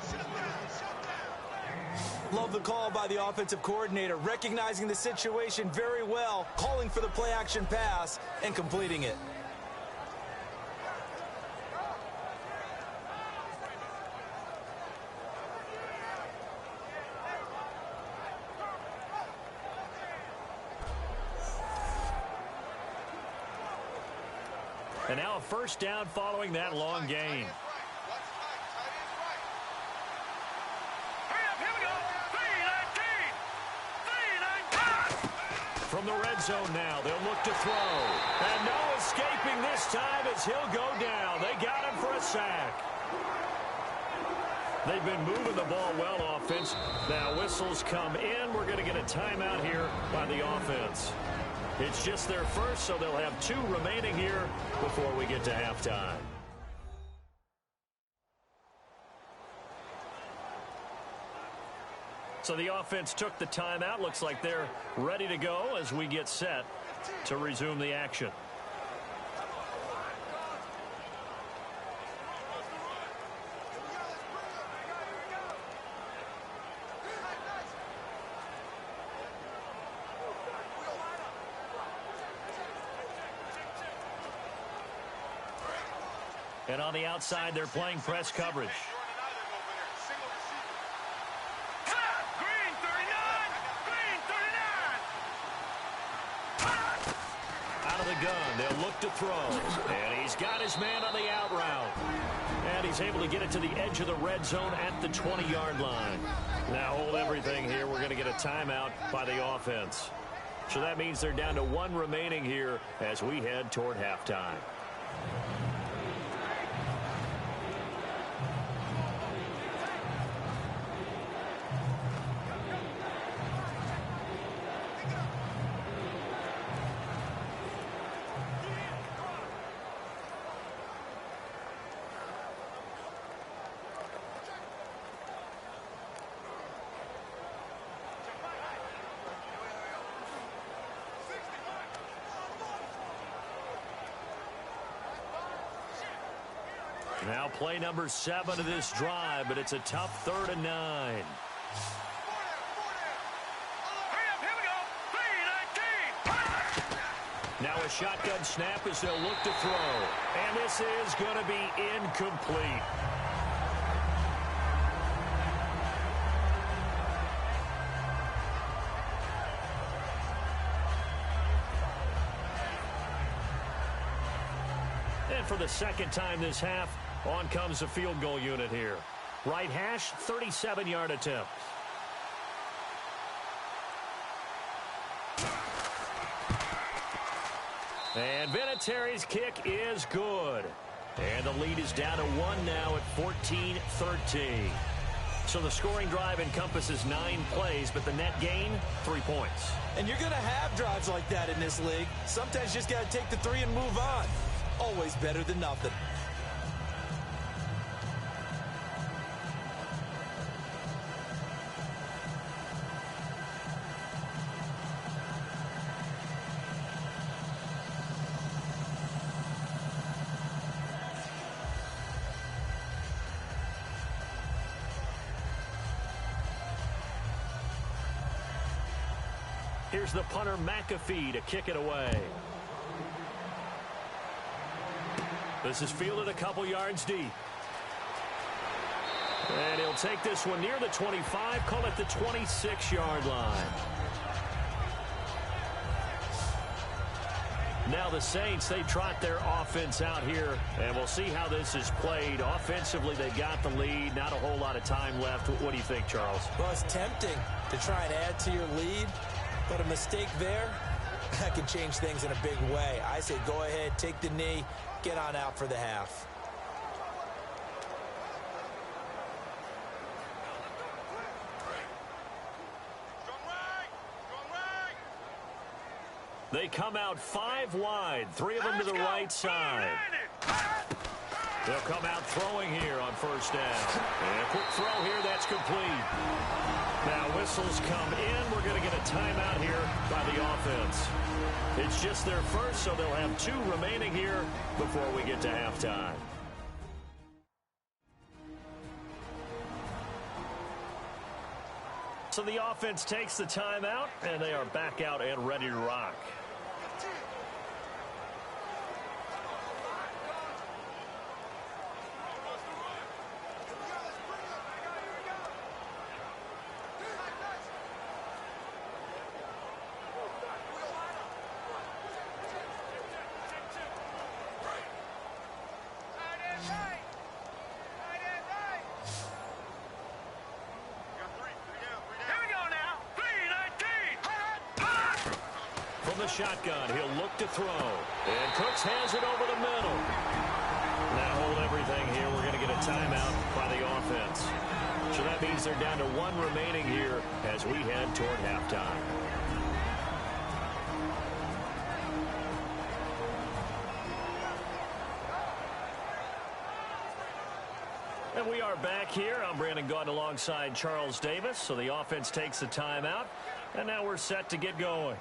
Love the call by the offensive coordinator, recognizing the situation very well, calling for the play-action pass, and completing it.
And now a first down following that long gain. From the red zone now, they'll look to throw. And no escaping this time as he'll go down. They got him for a sack. They've been moving the ball well, offense. Now whistles come in. We're going to get a timeout here by the offense. It's just their first, so they'll have 2 remaining here before we get to halftime. So the offense took the timeout. Looks like they're ready to go as we get set to resume the action. And on the outside, they're playing press coverage. Out of the gun, they'll look to throw. And he's got his man on the out route. And he's able to get it to the edge of the red zone at the 20-yard line. Now hold everything here. We're going to get a timeout by the offense. So that means they're down to 1 remaining here as we head toward halftime. Now play number 7 of this drive, but it's a tough 3rd and 9. Now a shotgun snap as they'll look to throw. And this is going to be incomplete. And for the second time this half, on comes the field goal unit here. Right hash, 37-yard attempt. And Vinatieri's kick is good. And the lead is down to 1 now at 14-13. So the scoring drive encompasses 9 plays, but the net gain, 3 points.
And you're going to have drives like that in this league. Sometimes you just got to take the 3 and move on. Always better than nothing.
Here's the punter McAfee to kick it away. This is fielded a couple yards deep. And he'll take this one near the 25, call it the 26-yard line. Now the Saints, they trot their offense out here, and we'll see how this is played. Offensively, they got the lead. Not a whole lot of time left. What do you think, Charles?
Well, it's tempting to try and add to your lead, but a mistake there, that can change things in a big way. I say go ahead, take the knee, get on out for the half.
They come out 5 wide, 3 of them to the right side. They'll come out throwing here on first down. And a quick throw here, that's complete. Now whistles come in. We're going to get a timeout here by the offense. It's just their first, so they'll have 2 remaining here before we get to halftime. So the offense takes the timeout, and they are back out and ready to rock. The shotgun, he'll look to throw, and Cooks has it over the middle. Now hold everything here. We're going to get a timeout by the offense. So that means they're down to 1 remaining here as we head toward halftime. And we are back here. I'm Brandon Gaudin alongside Charles Davis. So the offense takes the timeout, and now we're set to get going.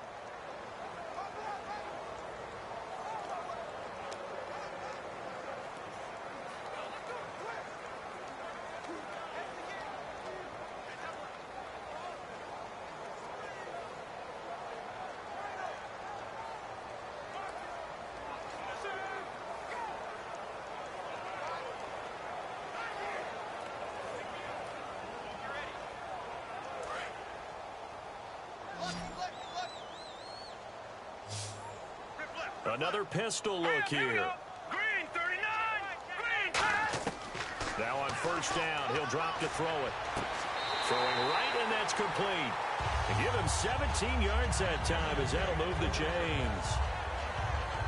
Another pistol look here.
Green 39. Green.
Now on first down, he'll drop to throw it. Throwing right, and that's complete. And give him 17 yards that time as that'll move the chains.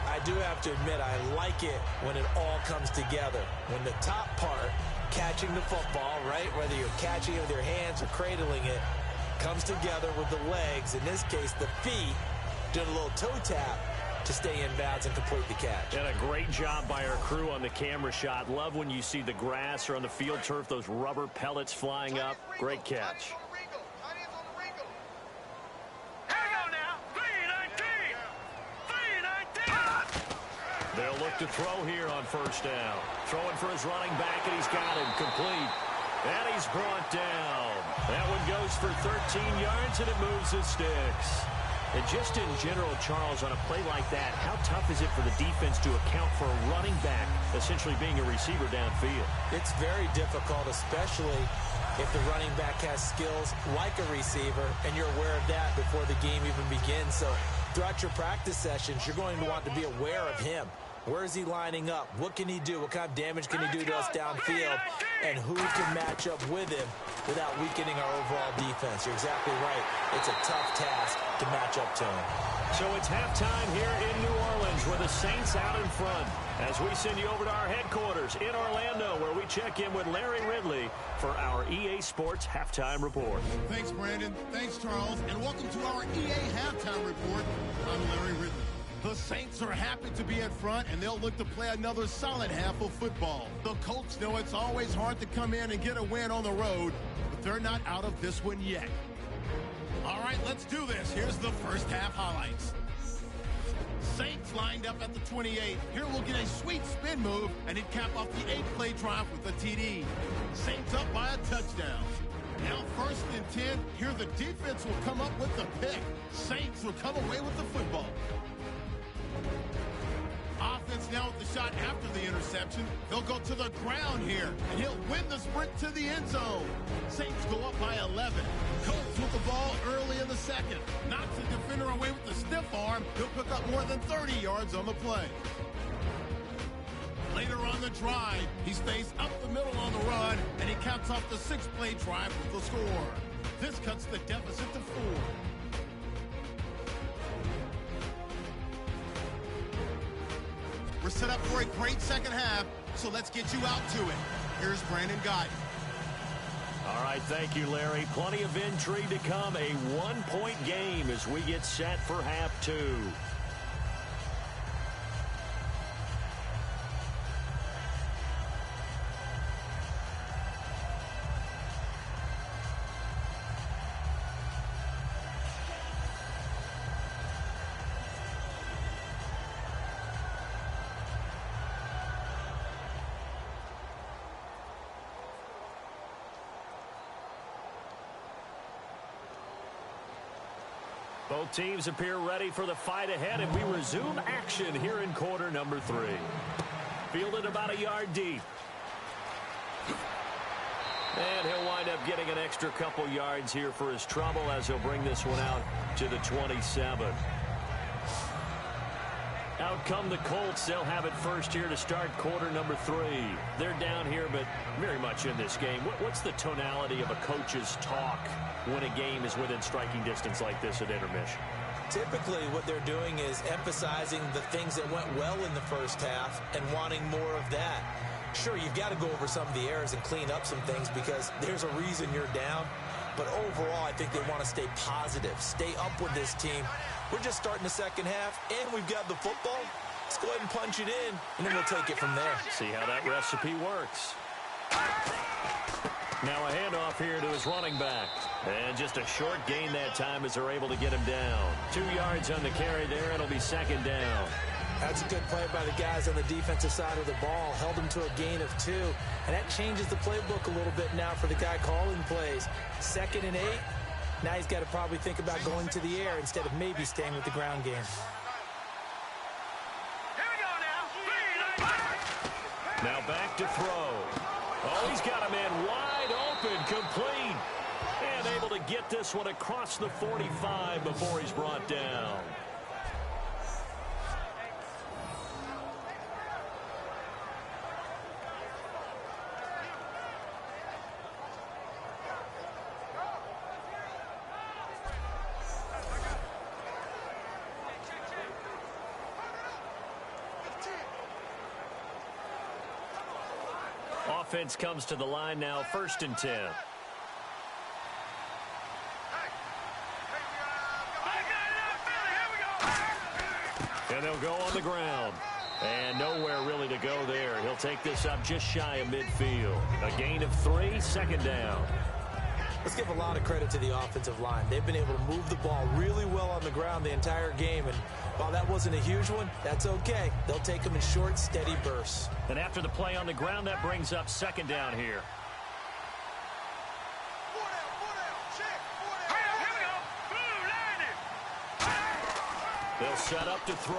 I do have to admit, I like it when it all comes together. When the top part, catching the football, right, whether you're catching it with your hands or cradling it, comes together with the legs, in this case the feet, doing a little toe tap to stay in bounds and complete the catch.
And a great job by our crew on the camera shot. Love when you see the grass or on the field turf, those rubber pellets flying up. Great catch. They'll look to throw here on first down. Throwing for his running back, and he's got him complete. And he's brought down. That one goes for 13 yards, and it moves the sticks. And just in general, Charles, on a play like that, how tough is it for the defense to account for a running back essentially being a receiver downfield?
It's very difficult, especially if the running back has skills like a receiver, and you're aware of that before the game even begins. So throughout your practice sessions, you're going to want to be aware of him. Where is he lining up? What can he do? What kind of damage can he do to us downfield? And who can match up with him without weakening our overall defense? You're exactly right. It's a tough task to match up to him.
So it's halftime here in New Orleans with the Saints out in front as we send you over to our headquarters in Orlando, where we check in with Larry Ridley for our EA Sports Halftime Report.
Thanks, Brandon. Thanks, Charles. And welcome to our EA Halftime Report. I'm Larry Ridley. The Saints are happy to be in front, and they'll look to play another solid half of football. The Colts know it's always hard to come in and get a win on the road, but they're not out of this one yet. All right, let's do this. Here's the first half highlights. Saints lined up at the 28. Here we'll get a sweet spin move, and he'd cap off the 8-play drive with a TD. Saints up by a touchdown. Now 1st and 10. Here the defense will come up with the pick. Saints will come away with the football. Offense now with the shot after the interception. They'll go to the ground here, and he'll win the sprint to the end zone. Saints go up by 11. Colts with the ball early in the second. Knocks the defender away with the stiff arm. He'll pick up more than 30 yards on the play. Later on the drive, he stays up the middle on the run, and he caps off the 6-play drive with the score. This cuts the deficit to 4. We're set up for a great second half, so let's get you out to it. Here's Brandon Guyton.
All right, thank you, Larry. Plenty of intrigue to come. A 1-point game as we get set for half 2. Both teams appear ready for the fight ahead, and we resume action here in quarter number 3. Fielded about a yard deep. And he'll wind up getting an extra couple yards here for his trouble as he'll bring this one out to the 27. Out come the Colts. They'll have it first here to start quarter number 3. They're down here, but very much in this game. What's the tonality of a coach's talk when a game is within striking distance like this at intermission?
Typically, what they're doing is emphasizing the things that went well in the first half and wanting more of that. Sure, you've got to go over some of the errors and clean up some things because there's a reason you're down. But overall, I think they want to stay positive, stay up with this team. We're just starting the second half, and we've got the football. Let's go ahead and punch it in, and then we'll take it from there.
See how that recipe works. Now a handoff here to his running back. And just a short gain that time as they're able to get him down. 2 yards on the carry there. It'll be second down.
That's a good play by the guys on the defensive side of the ball. Held him to a gain of 2. And that changes the playbook a little bit now for the guy calling plays. 2nd and 8. Now he's got to probably think about going to the air instead of maybe staying with the ground game.
Now back to throw. Oh, he's got a man wide open, complete. And able to get this one across the 45 before he's brought down. Offense comes to the line now, 1st and 10. And they'll go on the ground. And nowhere really to go there. He'll take this up just shy of midfield. A gain of 3, 2nd down.
Let's give a lot of credit to the offensive line. They've been able to move the ball really well on the ground the entire game. And while that wasn't a huge one, that's okay. They'll take them in short, steady bursts.
And after the play on the ground, that brings up 2nd down here. They'll set up to throw.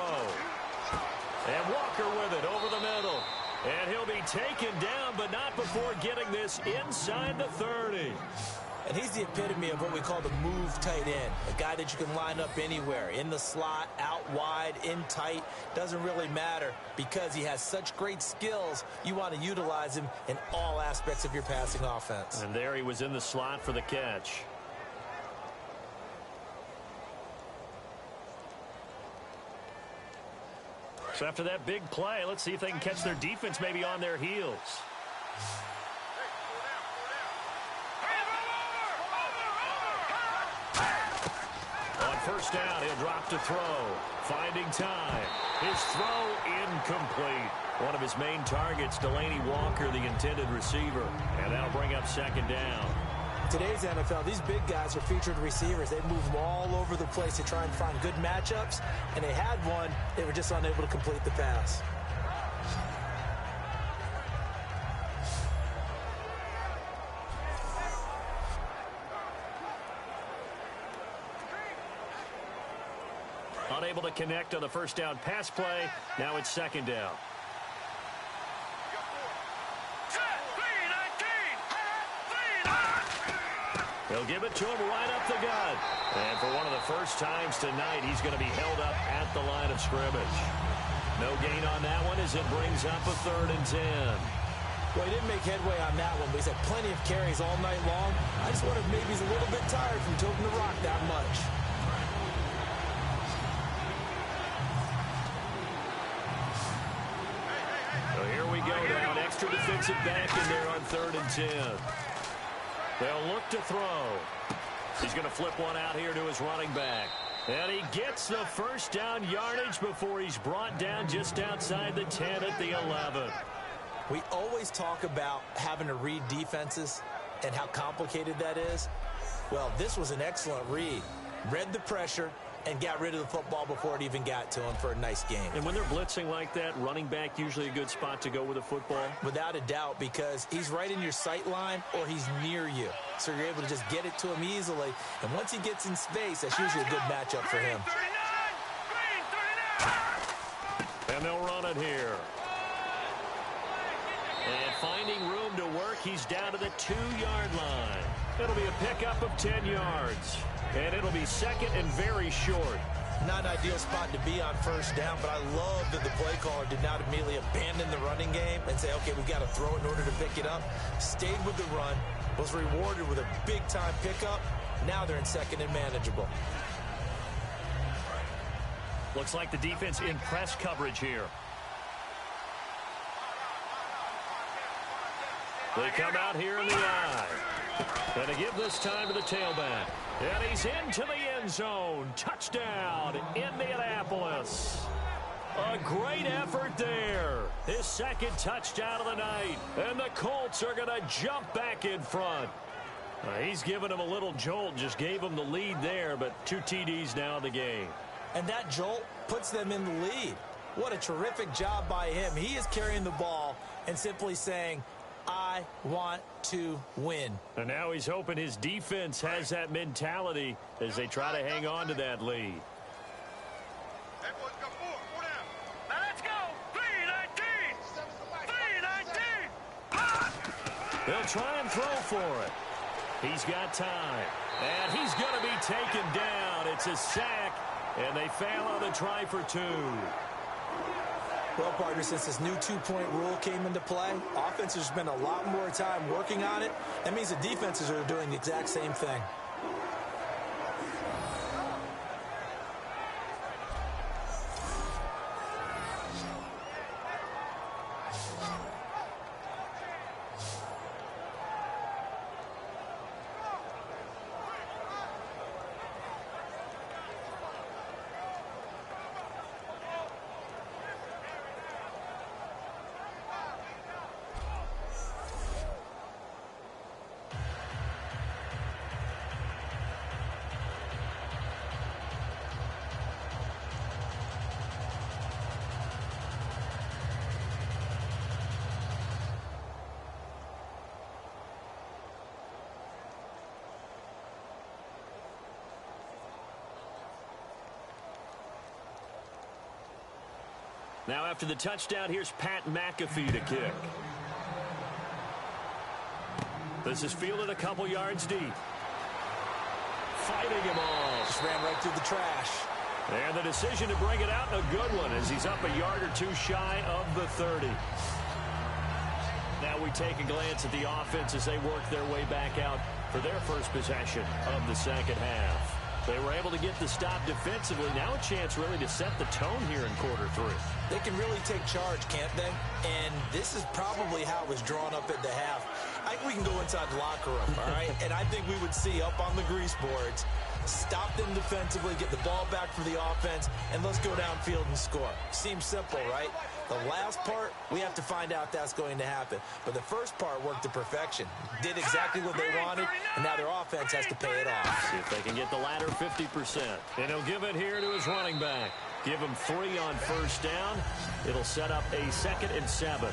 And Walker with it over the middle. And he'll be taken down, but not before getting this inside the 30.
And he's the epitome of what we call the move tight end. A guy that you can line up anywhere. In the slot, out wide, in tight. Doesn't really matter because he has such great skills. You want to utilize him in all aspects of your passing offense.
And there he was in the slot for the catch. So after that big play, let's see if they can catch their defense maybe on their heels. On 1st down, he'll drop to throw. Finding time. His throw incomplete. One of his main targets, Delaney Walker, the intended receiver. And that'll bring up 2nd down.
Today's NFL, these big guys are featured receivers. They move them all over the place to try and find good matchups. And they had one. They were just unable to complete the pass.
unable to connect on the first down pass play. Now it's second down. He'll give it to him right up the gut. And for one of the first times tonight, he's going to be held up at the line of scrimmage. No gain on that one as it brings up a 3rd and 10.
Well, he didn't make headway on that one, but he's had plenty of carries all night long. I just wonder if maybe he's a little bit tired from tilting the rock that much.
So here we go now. An extra defensive back in there on 3rd and 10. They'll look to throw. He's going to flip one out here to his running back. And he gets the first down yardage before he's brought down just outside the 10 at the 11.
We always talk about having to read defenses and how complicated that is. Well, this was an excellent read. Read the pressure and got rid of the football before it even got to him for a nice game.
And when they're blitzing like that, running back usually a good spot to go with a football?
Without a doubt, because he's right in your sight line or he's near you. So you're able to just get it to him easily. And once he gets in space, that's usually a good matchup for him.
And they'll run it here. And finding room to work, he's down to the 2-yard line. It'll be a pickup of 10 yards. And it'll be second and very short.
Not an ideal spot to be on first down, but I love that the play caller did not immediately abandon the running game and say, okay, we've got to throw it in order to pick it up. Stayed with the run, was rewarded with a big-time pickup. Now they're in second and manageable.
Looks like the defense in press coverage here. They come out here in the eye. And to give this time to the tailback. And he's into the end zone. Touchdown, Indianapolis. A great effort there. His second touchdown of the night. And the Colts are going to jump back in front. He's given him a little jolt. Just gave him the lead there, but 2 TDs now in the game.
And that jolt puts them in the lead. What a terrific job by him. He is carrying the ball and simply saying, I want to win.
And now he's hoping his defense has that mentality as they try to hang on to that lead.
Hey, boys, got 4 down. Now let's go. 3-19. 3-19.
They'll try and throw for it. He's got time. And he's going to be taken down. It's a sack, and they fail on the try for 2.
Well, partner, since this new 2-point rule came into play, offenses spend a lot more time working on it. That means the defenses are doing the exact same thing.
Now after the touchdown, here's Pat McAfee to kick. This is fielded a couple yards deep. Fighting him off.
Just ran right through the trash.
And the decision to bring it out, a good one, as he's up a yard or 2 shy of the 30. Now we take a glance at the offense as they work their way back out for their first possession of the second half. They were able to get the stop defensively. Now a chance really to set the tone here in quarter 3.
They can really take charge, can't they? And this is probably how it was drawn up at the half. I think we can go inside the locker room, all right? And I think we would see up on the grease boards, stop them defensively, get the ball back for the offense, and let's go downfield and score. Seems simple, right? The last part, we have to find out that's going to happen. But the first part worked to perfection. Did exactly what they wanted, and now their offense has to pay it off.
See if they can get the latter 50%. And he'll give it here to his running back. Give him 3 on first down. It'll set up a 2nd and 7.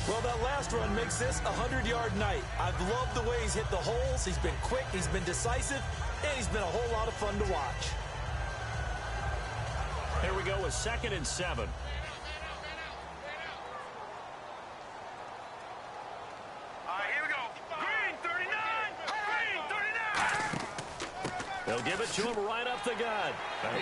Well, that last run makes this a 100-yard night. I've loved the way he's hit the holes. He's been quick, he's been decisive, and he's been a whole lot of fun to watch.
Here we go with 2nd and 7.
Here we go. Green 39. Green 39.
They'll give it to him right up the gut.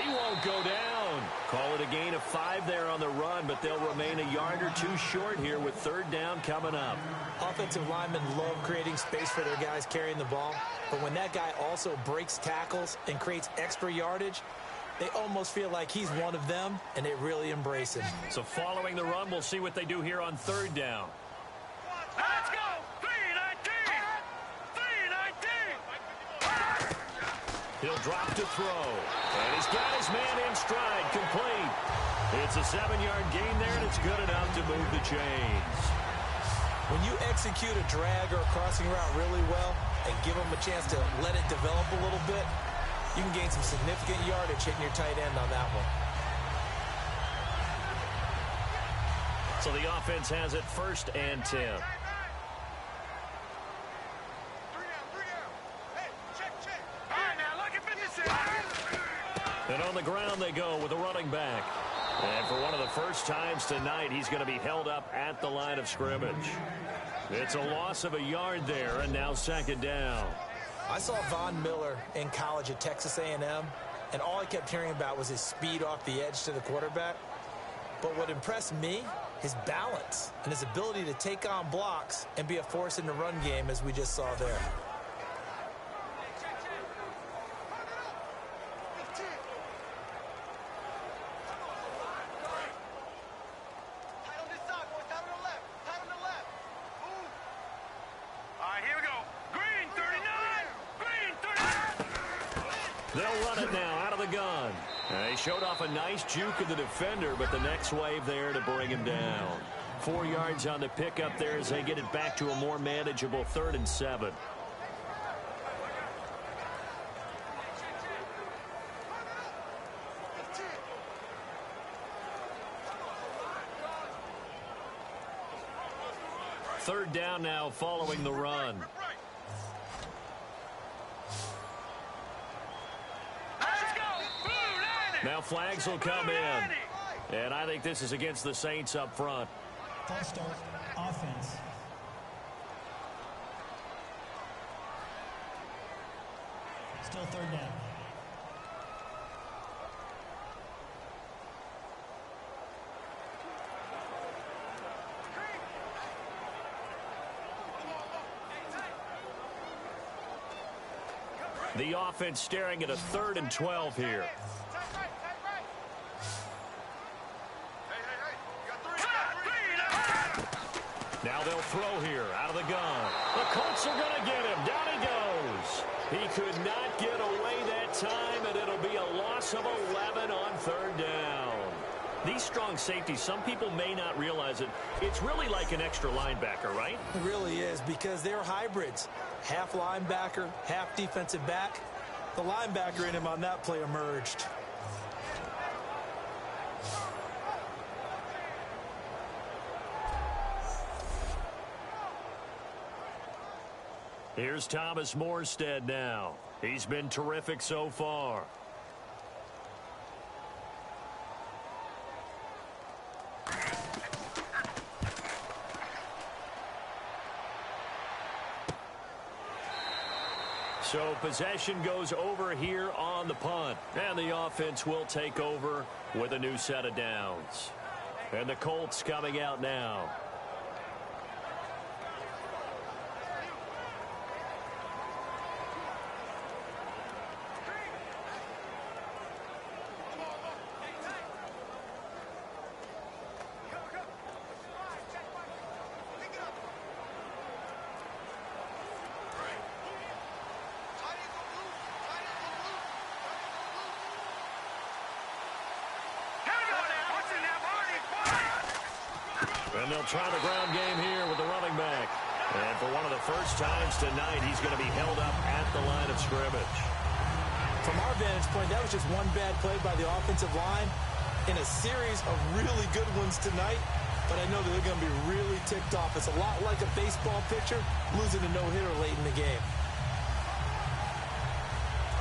He won't go down. Call it a gain of 5 there on the run, but they'll remain a yard or 2 short here with 3rd down coming up.
Offensive linemen love creating space for their guys carrying the ball, but when that guy also breaks tackles and creates extra yardage, they almost feel like he's one of them, and they really embrace him.
So following the run, we'll see what they do here on 3rd down.
Let's go. 319. 319.
He'll drop to throw. And he's got his man in stride, complete. It's a 7-yard gain there, and it's good enough to move the chains.
When you execute a drag or a crossing route really well and give them a chance to let it develop a little bit, you can gain some significant yardage hitting your tight end on that one.
So the offense has it 1st and 10.
3 down. Hey, check. All right, now look at 56.
And on the ground they go with a running back. And for one of the first times tonight, he's going to be held up at the line of scrimmage. It's a loss of a yard there, and now 2nd down.
I saw Von Miller in college at Texas A&M, and all I kept hearing about was his speed off the edge to the quarterback. But what impressed me, his balance and his ability to take on blocks and be a force in the run game, as we just saw there.
They'll run it now out of the gun. He showed off a nice juke of the defender, but the next wave there to bring him down. 4 yards on the pickup there as they get it back to a more manageable 3rd and 7. Third down now following the run. Now flags will come in. And I think this is against the Saints up front.
False start, offense. Still 3rd down.
The offense staring at a 3rd and 12 here. Now they'll throw here out of the gun. The Colts are going to get him. Down he goes. He could not get away that time, and it'll be a loss of 11 on 3rd down. These strong safeties, some people may not realize it. It's really like an extra linebacker, right?
It really is, because they're hybrids. Half linebacker, half defensive back. The linebacker in him on that play emerged.
Here's Thomas Morstead now. He's been terrific so far. So possession goes over here on the punt. And the offense will take over with a new set of downs. And the Colts coming out now. And they'll try the ground game here with the running back. And for one of the first times tonight, he's going to be held up at the line of scrimmage.
From our vantage point, that was just one bad play by the offensive line in a series of really good ones tonight. But I know that they're going to be really ticked off. It's a lot like a baseball pitcher losing a no-hitter late in the game.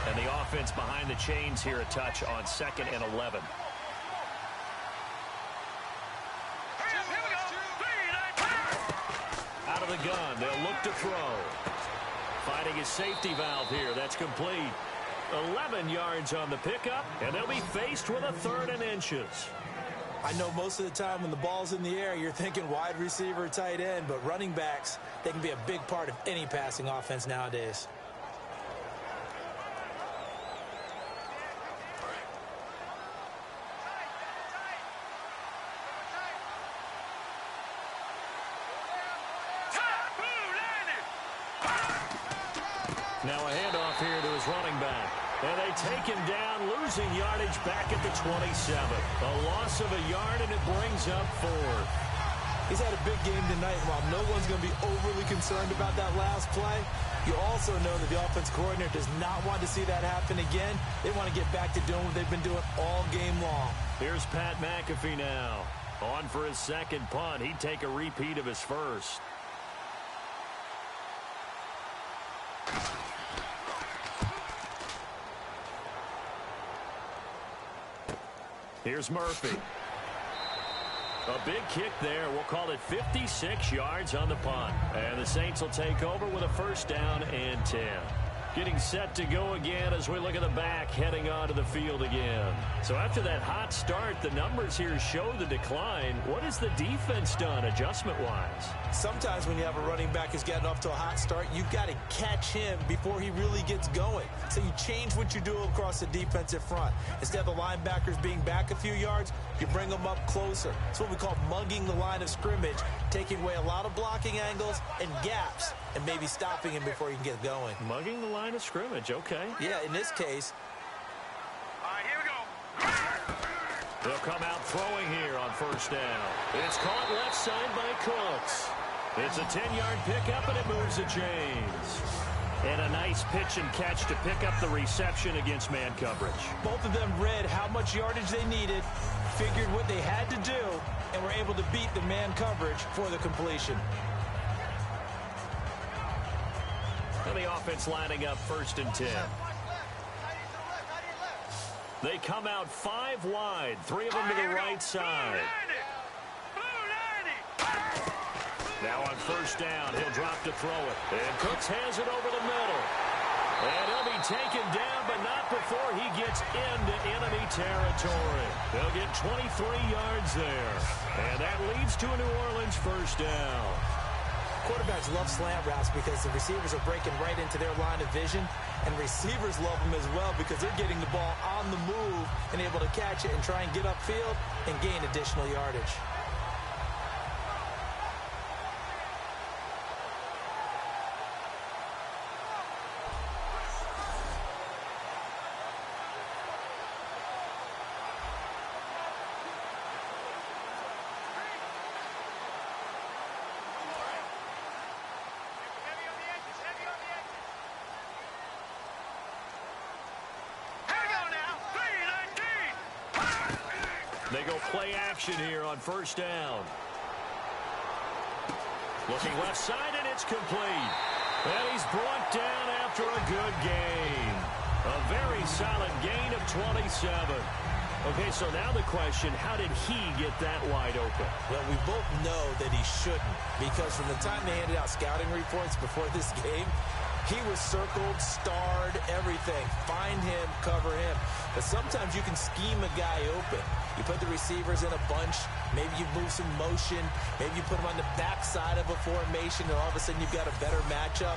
And the offense behind the chains here a touch on 2nd and 11. of the gun. They'll look to throw. Finding his safety valve here. That's complete. 11 yards on the pickup, and they'll be faced with a 3rd and inches.
I know most of the time when the ball's in the air, you're thinking wide receiver, tight end, but running backs, they can be a big part of any passing offense nowadays.
Now a handoff here to his running back. And they take him down, losing yardage back at the 27. A loss of a yard, and it brings up 4.
He's had a big game tonight. While no one's going to be overly concerned about that last play, you also know that the offense coordinator does not want to see that happen again. They want to get back to doing what they've been doing all game long.
Here's Pat McAfee now. On for his second punt. He'd take a repeat of his first. Here's Murphy. A big kick there. We'll call it 56 yards on the punt. And the Saints will take over with a 1st down and 10. Getting set to go again as we look at the back heading onto the field again. So after that hot start, the numbers here show the decline. What has the defense done adjustment-wise?
Sometimes when you have a running back who's getting off to a hot start, you've got to catch him before he really gets going. So you change what you do across the defensive front. Instead of the linebackers being back a few yards, you bring them up closer. It's what we call mugging the line of scrimmage, taking away a lot of blocking angles and gaps, and maybe stopping him before he can get going.
Mugging the line of scrimmage, okay.
Yeah, in this case.
All right, here we go.
They'll come out throwing here on 1st down. It's caught left side by Cooks. It's a 10-yard pickup, and it moves the chains. And a nice pitch and catch to pick up the reception against man coverage.
Both of them read how much yardage they needed, figured what they had to do, and were able to beat the man coverage for the completion.
And the offense lining up 1st and 10. They come out 5 wide, 3 of them to the right side. Now on 1st down, he'll drop to throw it. And Cooks has it over the middle. And he'll be taken down, but not before he gets into enemy territory. They'll get 23 yards there. And that leads to a New Orleans 1st down.
Quarterbacks love slant routes because the receivers are breaking right into their line of vision, and receivers love them as well because they're getting the ball on the move and able to catch it and try and get upfield and gain additional yardage.
They go play action here on 1st down. Looking left side, and it's complete. And he's brought down after a good gain. A very solid gain of 27. Okay, so now the question, how did he get that wide open?
Well, we both know that he shouldn't, because from the time they handed out scouting reports before this game, he was circled, starred, everything. Find him, cover him. But sometimes you can scheme a guy open. You put the receivers in a bunch. Maybe you move some motion. Maybe you put them on the backside of a formation, and all of a sudden you've got a better matchup.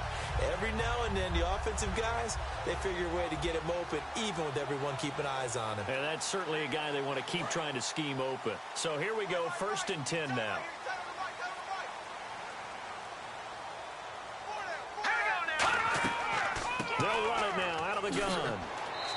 Every now and then, the offensive guys, they figure a way to get him open, even with everyone keeping eyes on him.
And that's certainly a guy they want to keep trying to scheme open. So here we go, 1st and 10 now. They'll run it now out of the gun.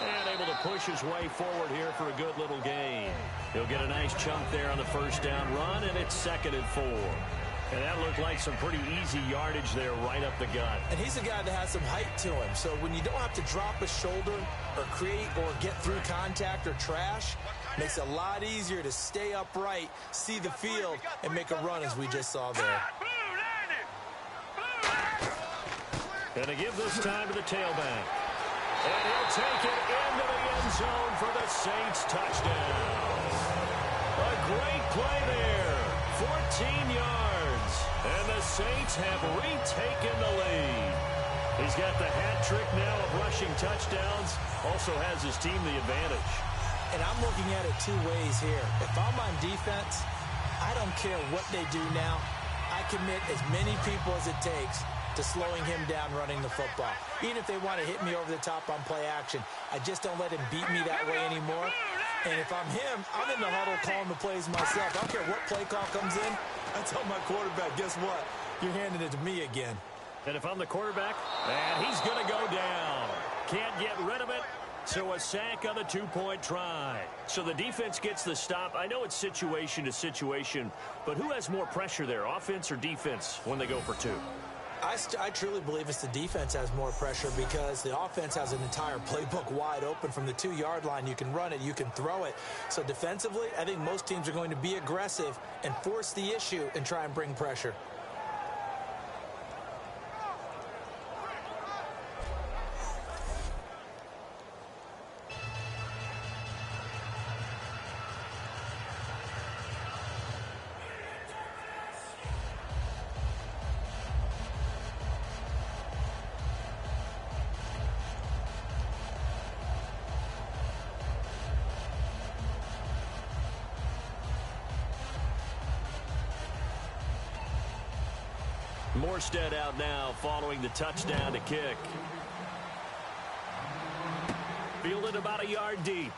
And able to push his way forward here for a good little gain. He'll get a nice chunk there on the 1st down run, and it's 2nd and 4. And that looked like some pretty easy yardage there right up the gut.
And he's a guy that has some height to him. So when you don't have to drop a shoulder or create or get through contact or trash, makes it a lot easier to stay upright, see the field, and make a run as we just saw there.
And to give this time to the tailback. And he'll take it into the end zone for the Saints touchdown. A great play there. 14 yards. And the Saints have retaken the lead. He's got the hat trick now of rushing touchdowns. Also has his team the advantage.
And I'm looking at it two ways here. If I'm on defense, I don't care what they do now. I commit as many people as it takes to slowing him down running the football. Even if they want to hit me over the top on play action, I just don't let him beat me that way anymore. And if I'm him, I'm in the huddle calling the plays myself. I don't care what play call comes in. I tell my quarterback, guess what? You're handing it to me again.
And if I'm the quarterback, and he's going to go down. Can't get rid of it. So a sack on the two-point try. So the defense gets the stop. I know it's situation to situation, but who has more pressure there, offense or defense, when they go for two?
I truly believe it's the defense has more pressure because the offense has an entire playbook wide open from the 2-yard line. You can run it, you can throw it. So defensively, I think most teams are going to be aggressive and force the issue and try and bring pressure.
Morstead out now following the touchdown to kick. Fielded about a yard deep.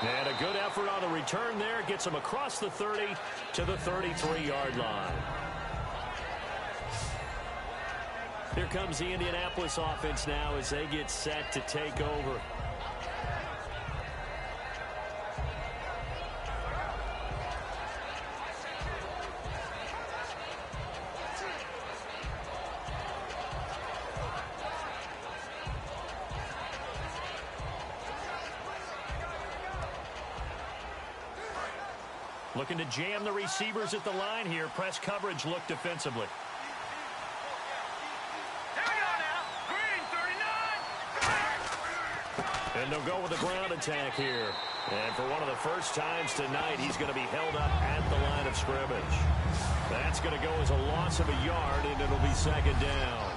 And a good effort on the return there. Gets him across the 30 to the 33-yard line. Here comes the Indianapolis offense now as they get set to take over. Looking to jam the receivers at the line here. Press coverage look defensively.
Here we go now. Green, 39.
And they'll go with the ground attack here. And for one of the first times tonight, he's going to be held up at the line of scrimmage. That's going to go as a loss of a yard, and it'll be second down.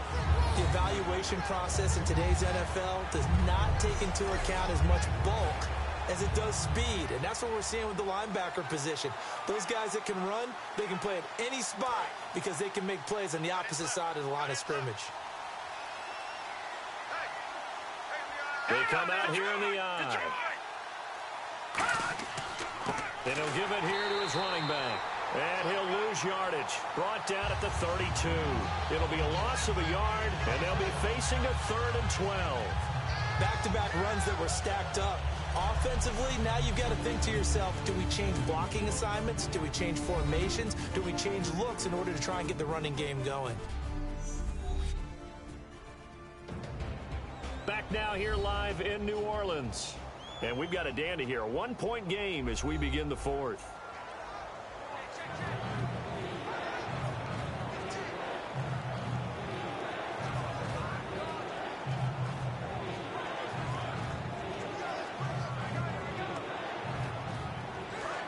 The evaluation process in today's NFL does not take into account as much bulk as it does speed, and that's what we're seeing with the linebacker position. Those guys that can run, they can play at any spot because they can make plays on the opposite side of the line of scrimmage.
They come out here in the eye. And he'll give it here to his running back. And he'll lose yardage. Brought down at the 32. It'll be a loss of a yard, and they'll be facing a 3rd and 12.
Back-to-back runs that were stacked up. Offensively, now you've got to think to yourself, do we change blocking assignments? Do we change formations? Do we change looks in order to try and get the running game going?
Back now here live in New Orleans. And we've got a dandy here. A 1-point game as we begin the 4th.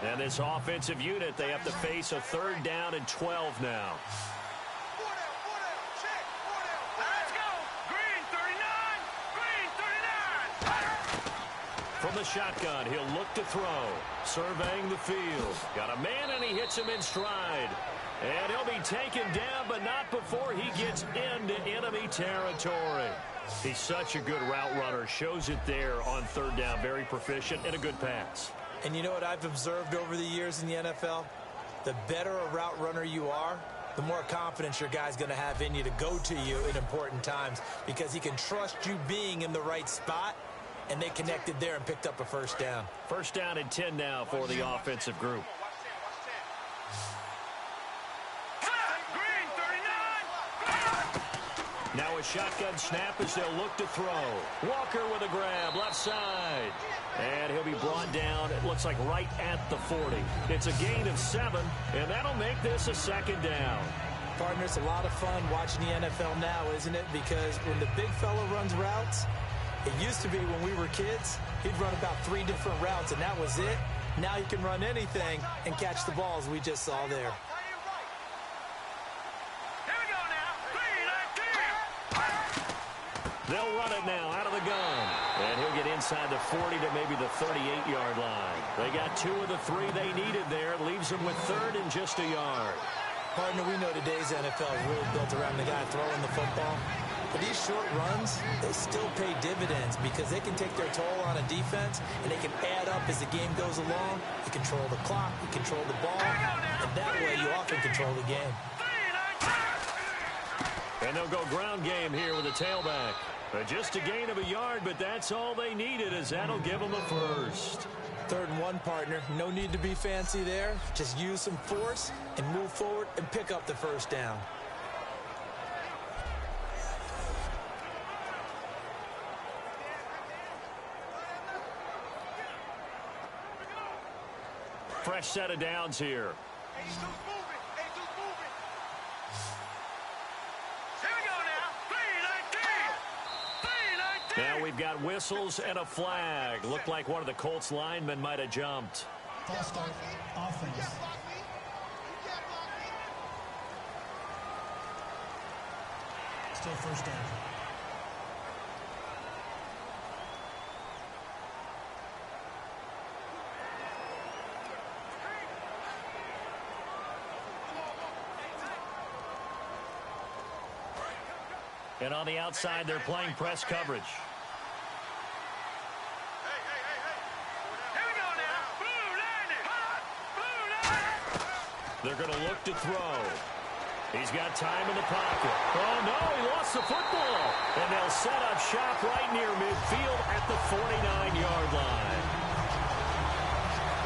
And this offensive unit, they have to face a 3rd down and 12 now.
Let's go. Green, 39. Green, 39.
From the shotgun, he'll look to throw. Surveying the field. Got a man, and he hits him in stride. And he'll be taken down, but not before he gets into enemy territory. He's such a good route runner. Shows it there on 3rd down. Very proficient and a good pass.
And you know what I've observed over the years in the NFL? The better a route runner you are, the more confidence your guy's going to have in you to go to you in important times because he can trust you being in the right spot, and they connected there and picked up a 1st down.
1st down and 10 now for the offensive group.
Green, 39.
Now a shotgun snap as they'll look to throw. Walker with a grab, left side. And he'll be brought down, it looks like right at the 40. It's a gain of 7, and that'll make this a 2nd down.
Partner, it's a lot of fun watching the NFL now, isn't it? Because when the big fella runs routes, it used to be when we were kids, he'd run about 3 different routes, and that was it. Now he can run anything and catch the balls we just saw there.
They'll run it now out of the gun. And he'll get inside the 40 to maybe the 38-yard line. They got 2 of the 3 they needed there. Leaves them with 3rd and just a yard.
Partner, we know today's NFL is really built around the guy throwing the football. But these short runs, they still pay dividends because they can take their toll on a defense, and they can add up as the game goes along. You control the clock, you control the ball, and that way you often control the game.
And they'll go ground game here with a tailback. Just a gain of a yard, but that's all they needed, as that'll give them a first.
3rd and 1, partner. No need to be fancy there. Just use some force and move forward and pick up the first down.
Fresh set of downs here. Now we've got whistles and a flag. Looked like one of the Colts linemen might have jumped.
False start. Offense. Still first down.
And on the outside, they're playing press coverage. They're going to look to throw. He's got time in the pocket. Oh, no, he lost the football. And they'll set up shop right near midfield at the 49-yard line.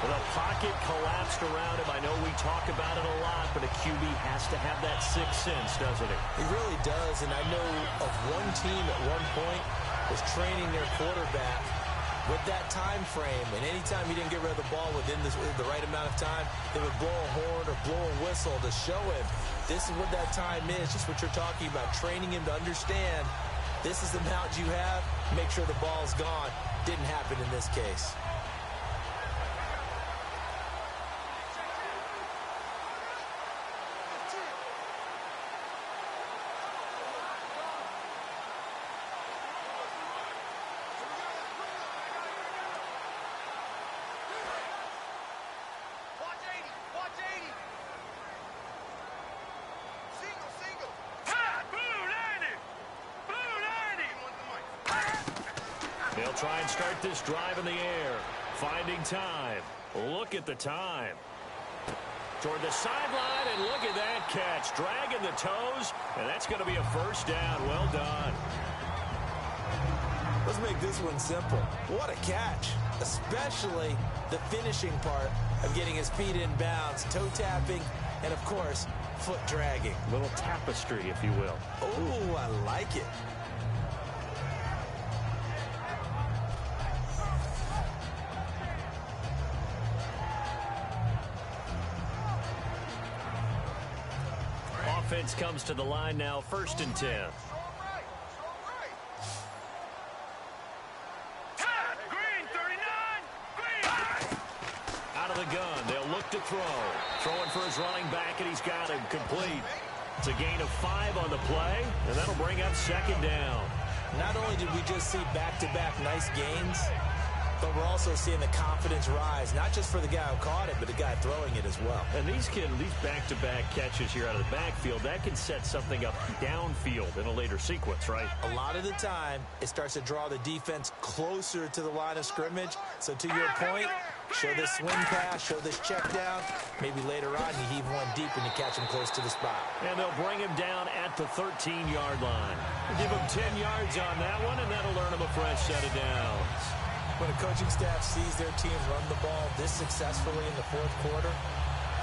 The pocket collapsed around him. I know we talk about it a lot, but a QB has to have that sixth sense, doesn't he?
He really does, and I know of one team at one point was training their quarterback with that time frame, and anytime he didn't get rid of the ball within the right amount of time, they would blow a horn or blow a whistle to show him this is what that time is, just what you're talking about, training him to understand this is the amount you have, make sure the ball's gone. Didn't happen in this case.
They'll try and start this drive in the air. Finding time. Look at the time. Toward the sideline, and look at that catch. Dragging the toes, and that's going to be a first down. Well done.
Let's make this one simple. What a catch, especially the finishing part of getting his feet in bounds, toe tapping, and, of course, foot dragging.
A little tapestry, if you will.
Oh, I like it.
Offense comes to the line now, 1st and 10. Out of the gun, they'll look to throw. Throwing for his running back, and he's got him complete. It's a gain of 5 on the play, and that'll bring up 2nd down.
Not only did we just see back-to-back nice gains, but we're also seeing the confidence rise, not just for the guy who caught it, but the guy throwing it as well.
And these back-to-back catches here out of the backfield, that can set something up downfield in a later sequence, right?
A lot of the time, it starts to draw the defense closer to the line of scrimmage. So to your point, show this swing pass, show this check down. Maybe later on you heave one deep and you catch him close to the spot.
And they'll bring him down at the 13-yard line. Give him 10 yards on that one, and that'll earn him a fresh set of downs.
When a coaching staff sees their team run the ball this successfully in the 4th quarter,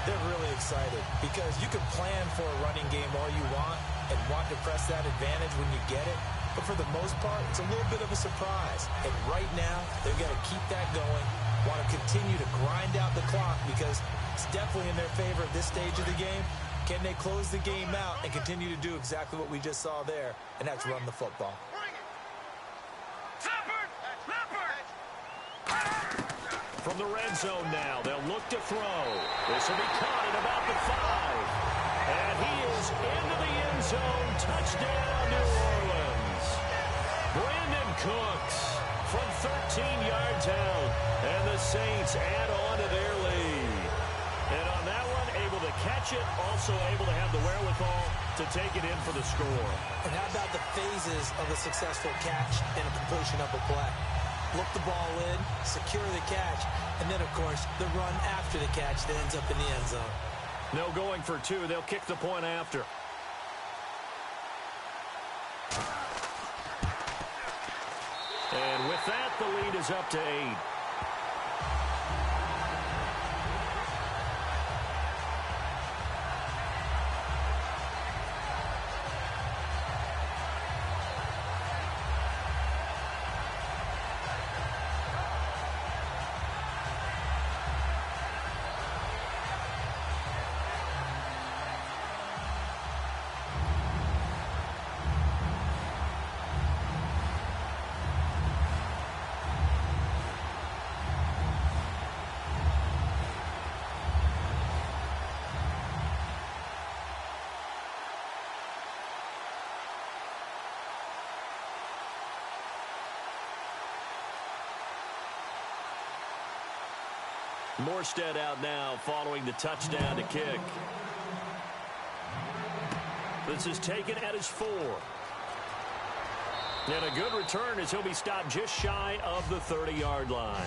they're really excited because you can plan for a running game all you want and want to press that advantage when you get it. But for the most part, it's a little bit of a surprise. And right now, they're going to keep that going, want to continue to grind out the clock because it's definitely in their favor at this stage of the game. Can they close the game out and continue to do exactly what we just saw there, and that's run the football?
From the red zone now, they'll look to throw. This will be caught at about the 5. And he is into the end zone. Touchdown, New Orleans. Brandon Cooks from 13 yards out. And the Saints add on to their lead. And on that one, able to catch it, also able to have the wherewithal to take it in for the score.
And how about the phases of a successful catch and a completion of a play? Look the ball in, secure the catch, and then, of course, the run after the catch that ends up in the end zone.
No going for two. They'll kick the point after. And with that, the lead is up to 8. Morstead out now following the touchdown to kick. This is taken at his 4. And a good return as he'll be stopped just shy of the 30-yard line.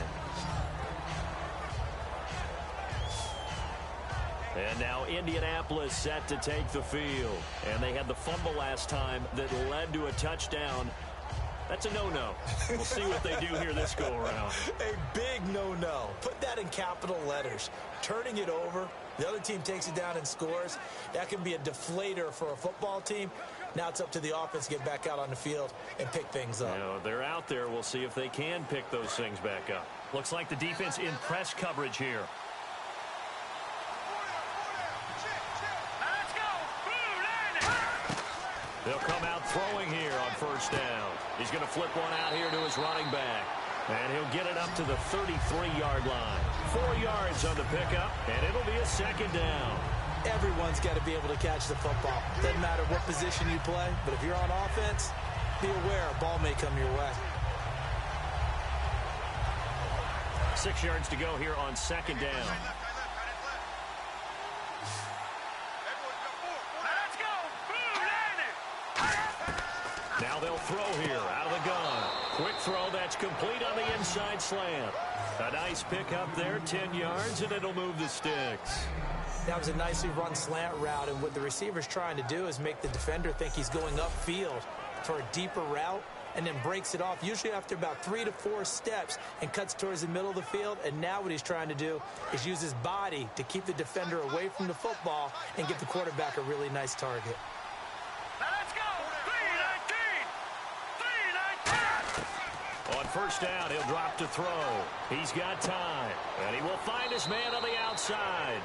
And now Indianapolis set to take the field. And they had the fumble last time that led to a touchdown. That's a no-no. We'll see what they do here this go-around.
A big no-no. Put that in capital letters. Turning it over, the other team takes it down and scores. That can be a deflator for a football team. Now it's up to the offense to get back out on the field and pick things up.
You know, they're out there. We'll see if they can pick those things back up. Looks like the defense in press coverage here. They'll come out throwing here on first down. He's going to flip one out here to his running back. And he'll get it up to the 33-yard line. 4 yards on the pickup, and it'll be a second down.
Everyone's got to be able to catch the football. Doesn't matter what position you play, but if you're on offense, be aware a ball may come your way.
6 yards to go here on second down. Now they'll throw here out of the gun. Quick throw that's complete on the inside slant. A nice pickup there, 10 yards, and it'll move the sticks.
That was a nicely run slant route, and what the receiver's trying to do is make the defender think he's going upfield for a deeper route and then breaks it off, usually after about 3 to 4 steps, and cuts towards the middle of the field. And now what he's trying to do is use his body to keep the defender away from the football and give the quarterback a really nice target.
On first down, he'll drop to throw. He's got time, and he will find his man on the outside.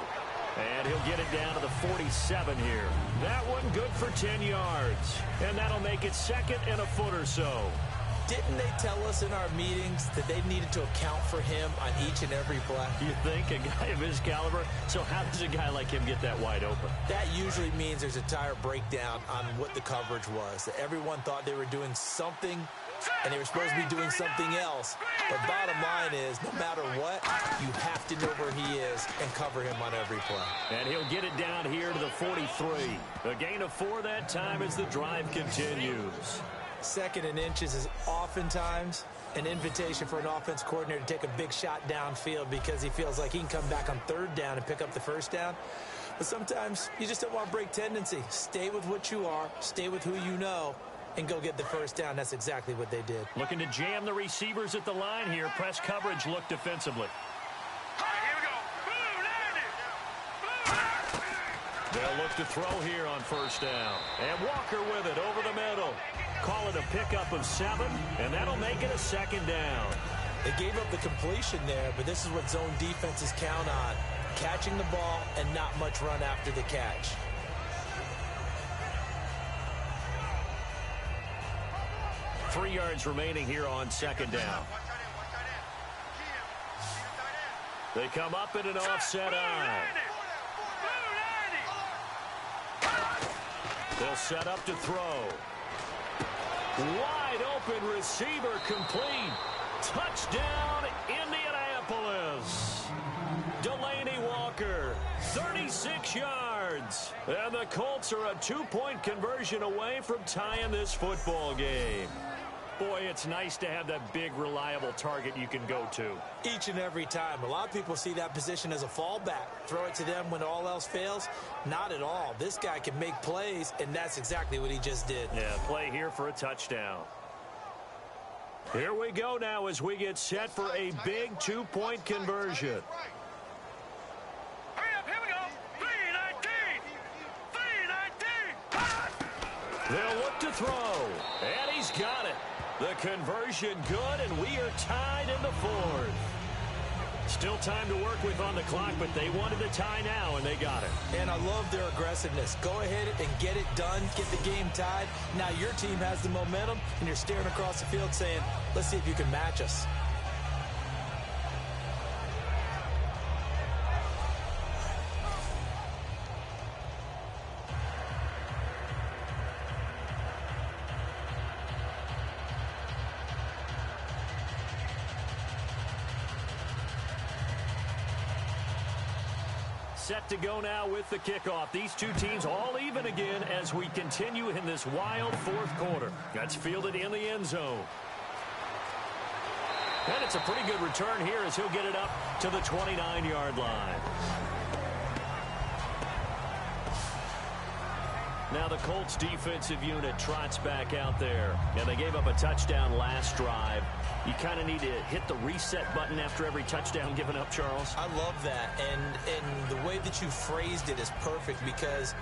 And he'll get it down to the 47 here. That one good for 10 yards. And that'll make it second and a foot or so.
Didn't they tell us in our meetings that they needed to account for him on each and every play?
You think? A guy of his caliber? So how does a guy like him get that wide open?
That usually means there's a tire breakdown on what the coverage was. That everyone thought they were doing something, and they were supposed to be doing something else. But bottom line is, no matter what, you have to know where he is and cover him on every play.
And he'll get it down here to the 43. A gain of 4 that time as the drive continues.
Second and inches is oftentimes an invitation for an offense coordinator to take a big shot downfield because he feels like he can come back on third down and pick up the first down. But sometimes you just don't want to break tendency. Stay with what you are, stay with who you know, and go get the first down. That's exactly what they did.
Looking to jam the receivers at the line here. Press coverage look defensively. They'll look to throw here on first down. And Walker with it over the middle. Call it a pickup of 7, and that'll make it a second down.
They gave up the completion there, but this is what zone defenses count on. Catching the ball and not much run after the catch.
Three yards remaining here on second down. They come up in an offset eye. They'll set up to throw. Wide open receiver complete. Touchdown, Indianapolis. Delaney Walker, 36 yards. And the Colts are a 2-point conversion away from tying this football game. Boy, it's nice to have that big, reliable target you can go to.
Each and every time. A lot of people see that position as a fallback. Throw it to them when all else fails. Not at all. This guy can make plays, and that's exactly what he just did.
Yeah, play here for a touchdown. Here we go now as we get set for a big 2-point conversion.
Hurry up, here we go. 319.
They'll look to throw, and he's got it. The conversion good, and we are tied in the fourth. Still time to work with on the clock, but they wanted the tie now, and they got it.
And I love their aggressiveness. Go ahead and get it done, get the game tied. Now your team has the momentum, and you're staring across the field saying, let's see if you can match us.
Set to go now with the kickoff. These two teams all even again as we continue in this wild fourth quarter. That's fielded in the end zone. And it's a pretty good return here as he'll get it up to the 29-yard line. Now the Colts defensive unit trots back out there. And they gave up a touchdown last drive. You kind of need to hit the reset button after every touchdown given up, Charles.
I love that. And the way that you phrased it is perfect because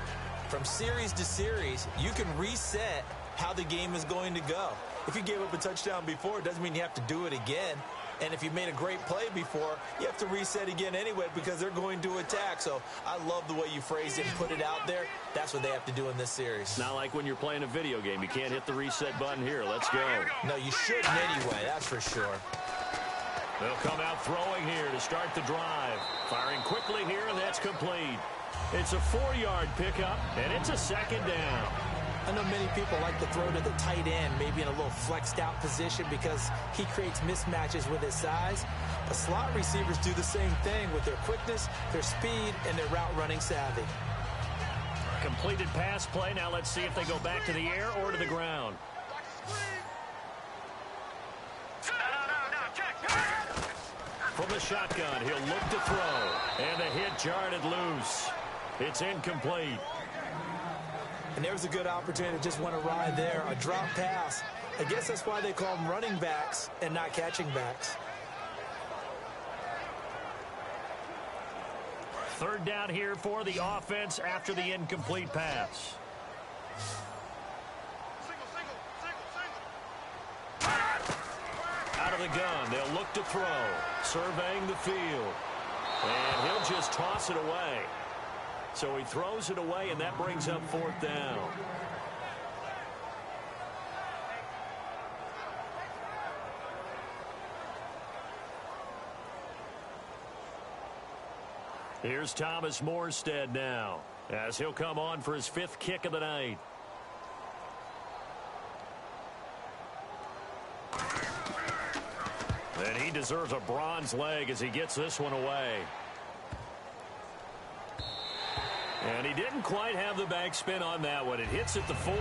from series to series, you can reset how the game is going to go. If you gave up a touchdown before, it doesn't mean you have to do it again. And if you made a great play before, you have to reset again anyway because they're going to attack. So I love the way you phrased it and put it out there. That's what they have to do in this series.
Not like when you're playing a video game. You can't hit the reset button here. Let's go.
No, you shouldn't anyway. That's for sure.
They'll come out throwing here to start the drive. Firing quickly here, and that's complete. It's a 4-yard pickup, and it's a second down.
I know many people like to throw to the tight end, maybe in a little flexed out position because he creates mismatches with his size. But slot receivers do the same thing with their quickness, their speed, and their route running savvy.
Completed pass play. Now let's see if they go back to the air or to the ground. From the shotgun, he'll look to throw. And the hit jarred loose. It's incomplete.
And there's a good opportunity to just want to ride there. A drop pass. I guess that's why they call them running backs and not catching backs.
Third down here for the offense after the incomplete pass. Out of the gun, they'll look to throw. Surveying the field. And he'll just toss it away. So he throws it away, and that brings up fourth down. Here's Thomas Morstead now, as he'll come on for his 5th kick of the night. And he deserves a bronze leg as he gets this one away. And he didn't quite have the backspin on that one. It hits at the 4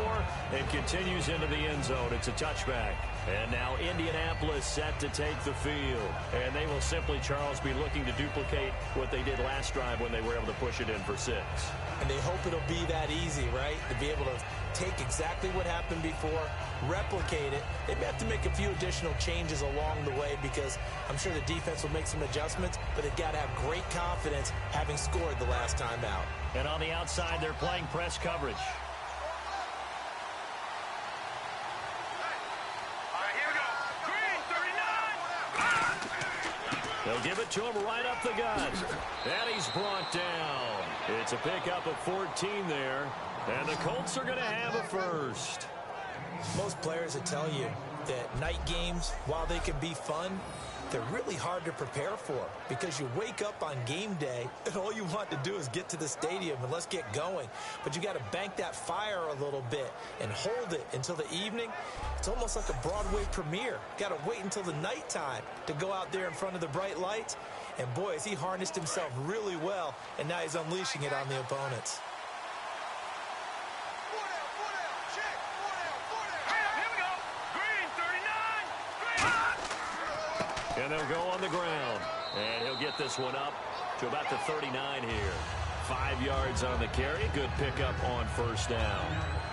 and continues into the end zone. It's a touchback. And now Indianapolis set to take the field. And they will simply, Charles, be looking to duplicate what they did last drive when they were able to push it in for 6.
And they hope it'll be that easy, right? To be able to take exactly what happened before, replicate it. They may have to make a few additional changes along the way because I'm sure the defense will make some adjustments, but they've got to have great confidence having scored the last time out.
And on the outside, they're playing press coverage. They'll give it to him right up the gut. And he's brought down. It's a pickup of 14 there. And the Colts are going to have a first.
Most players will tell you that night games, while they can be fun, they're really hard to prepare for because you wake up on game day and all you want to do is get to the stadium and let's get going. But you got to bank that fire a little bit and hold it until the evening. It's almost like a Broadway premiere. Got to wait until the nighttime to go out there in front of the bright lights. And boy, has he harnessed himself really well, and now he's unleashing it on the opponents.
And they'll go on the ground. And he'll get this one up to about the 39 here. 5 yards on the carry. Good pickup on first down.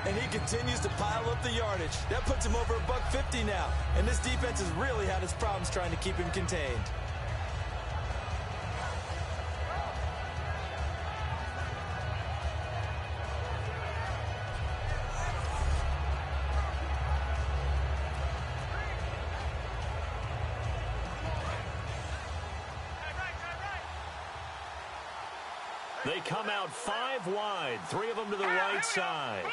And he continues to pile up the yardage. That puts him over $150 now. And this defense has really had its problems trying to keep him contained.
They come out 5 wide, 3 of them to the right side.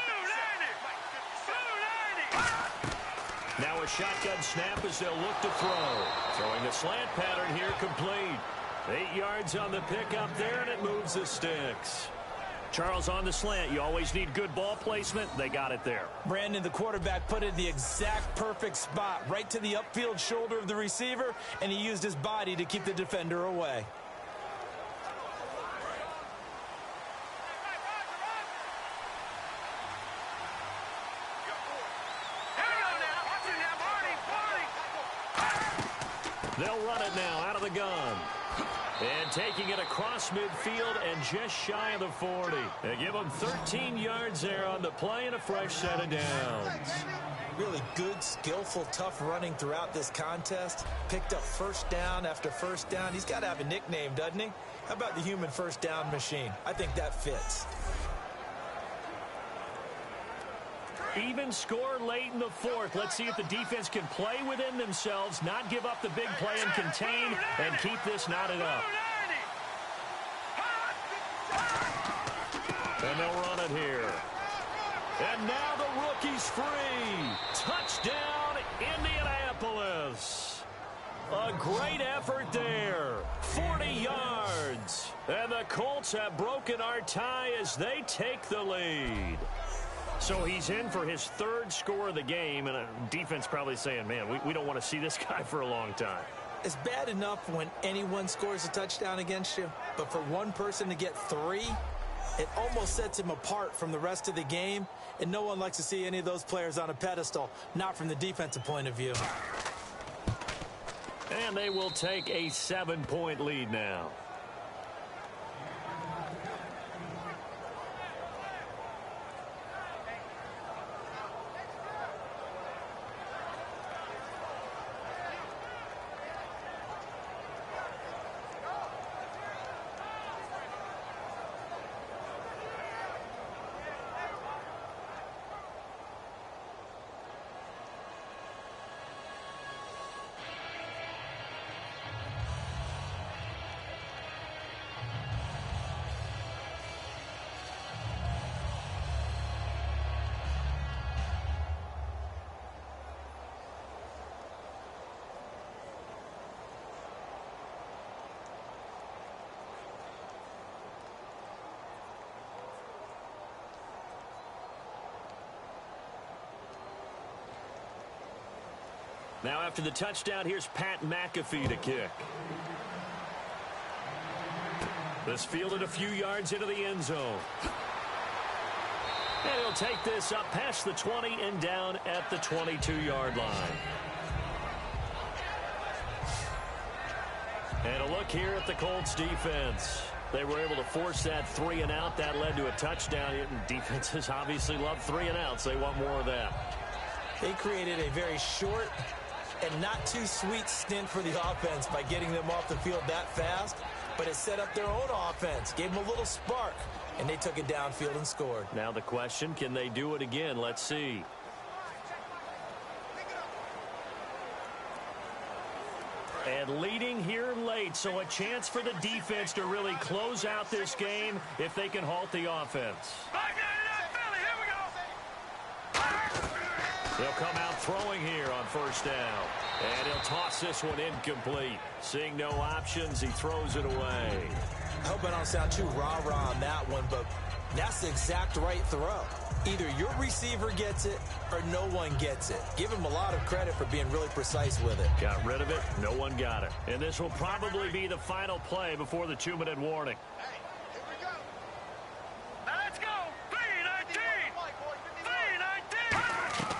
Now a shotgun snap as they'll look to throw. Throwing the slant pattern here complete. 8 yards on the pickup there, and it moves the sticks. Charles, on the slant, you always need good ball placement. They got it there.
Brandon, the quarterback, put it in the exact perfect spot, right to the upfield shoulder of the receiver, and he used his body to keep the defender away.
They'll run it now out of the gun. And taking it across midfield and just shy of the 40. They give them 13 yards there on the play and a fresh set of downs.
Really good, skillful, tough running throughout this contest. Picked up first down after first down. He's got to have a nickname, doesn't he? How about the human first down machine? I think that fits.
Even score late in the 4th. Let's see if the defense can play within themselves, not give up the big play and contain, and keep this knotted up. And they'll run it here. And now the rookie's free. Touchdown, Indianapolis. A great effort there. 40 yards. And the Colts have broken our tie as they take the lead. So he's in for his 3rd score of the game, and a defense probably saying, man, we don't want to see this guy for a long time.
It's bad enough when anyone scores a touchdown against you, but for one person to get 3, it almost sets him apart from the rest of the game, and no one likes to see any of those players on a pedestal, not from the defensive point of view.
And they will take a 7-point lead now. Now after the touchdown, here's Pat McAfee to kick. This fielded a few yards into the end zone. And he'll take this up past the 20 and down at the 22-yard line. And a look here at the Colts defense. They were able to force that 3 and out. That led to a touchdown. Defenses obviously love 3 and outs. They want more of that.
They created a very short and not too sweet stint for the offense by getting them off the field that fast, but it set up their own offense, gave them a little spark, and they took it downfield and scored.
Now the question, can they do it again? Let's see. And leading here late, so a chance for the defense to really close out this game if they can halt the offense. They'll come out throwing here on first down. And he'll toss this one incomplete. Seeing no options, he throws it away.
I hope I don't sound too rah-rah on that one, but that's the exact right throw. Either your receiver gets it or no one gets it. Give him a lot of credit for being really precise with it.
Got rid of it. No one got it. And this will probably be the final play before the 2-minute warning.
Hey, here we go. Now let's go. 3-19. 3-19.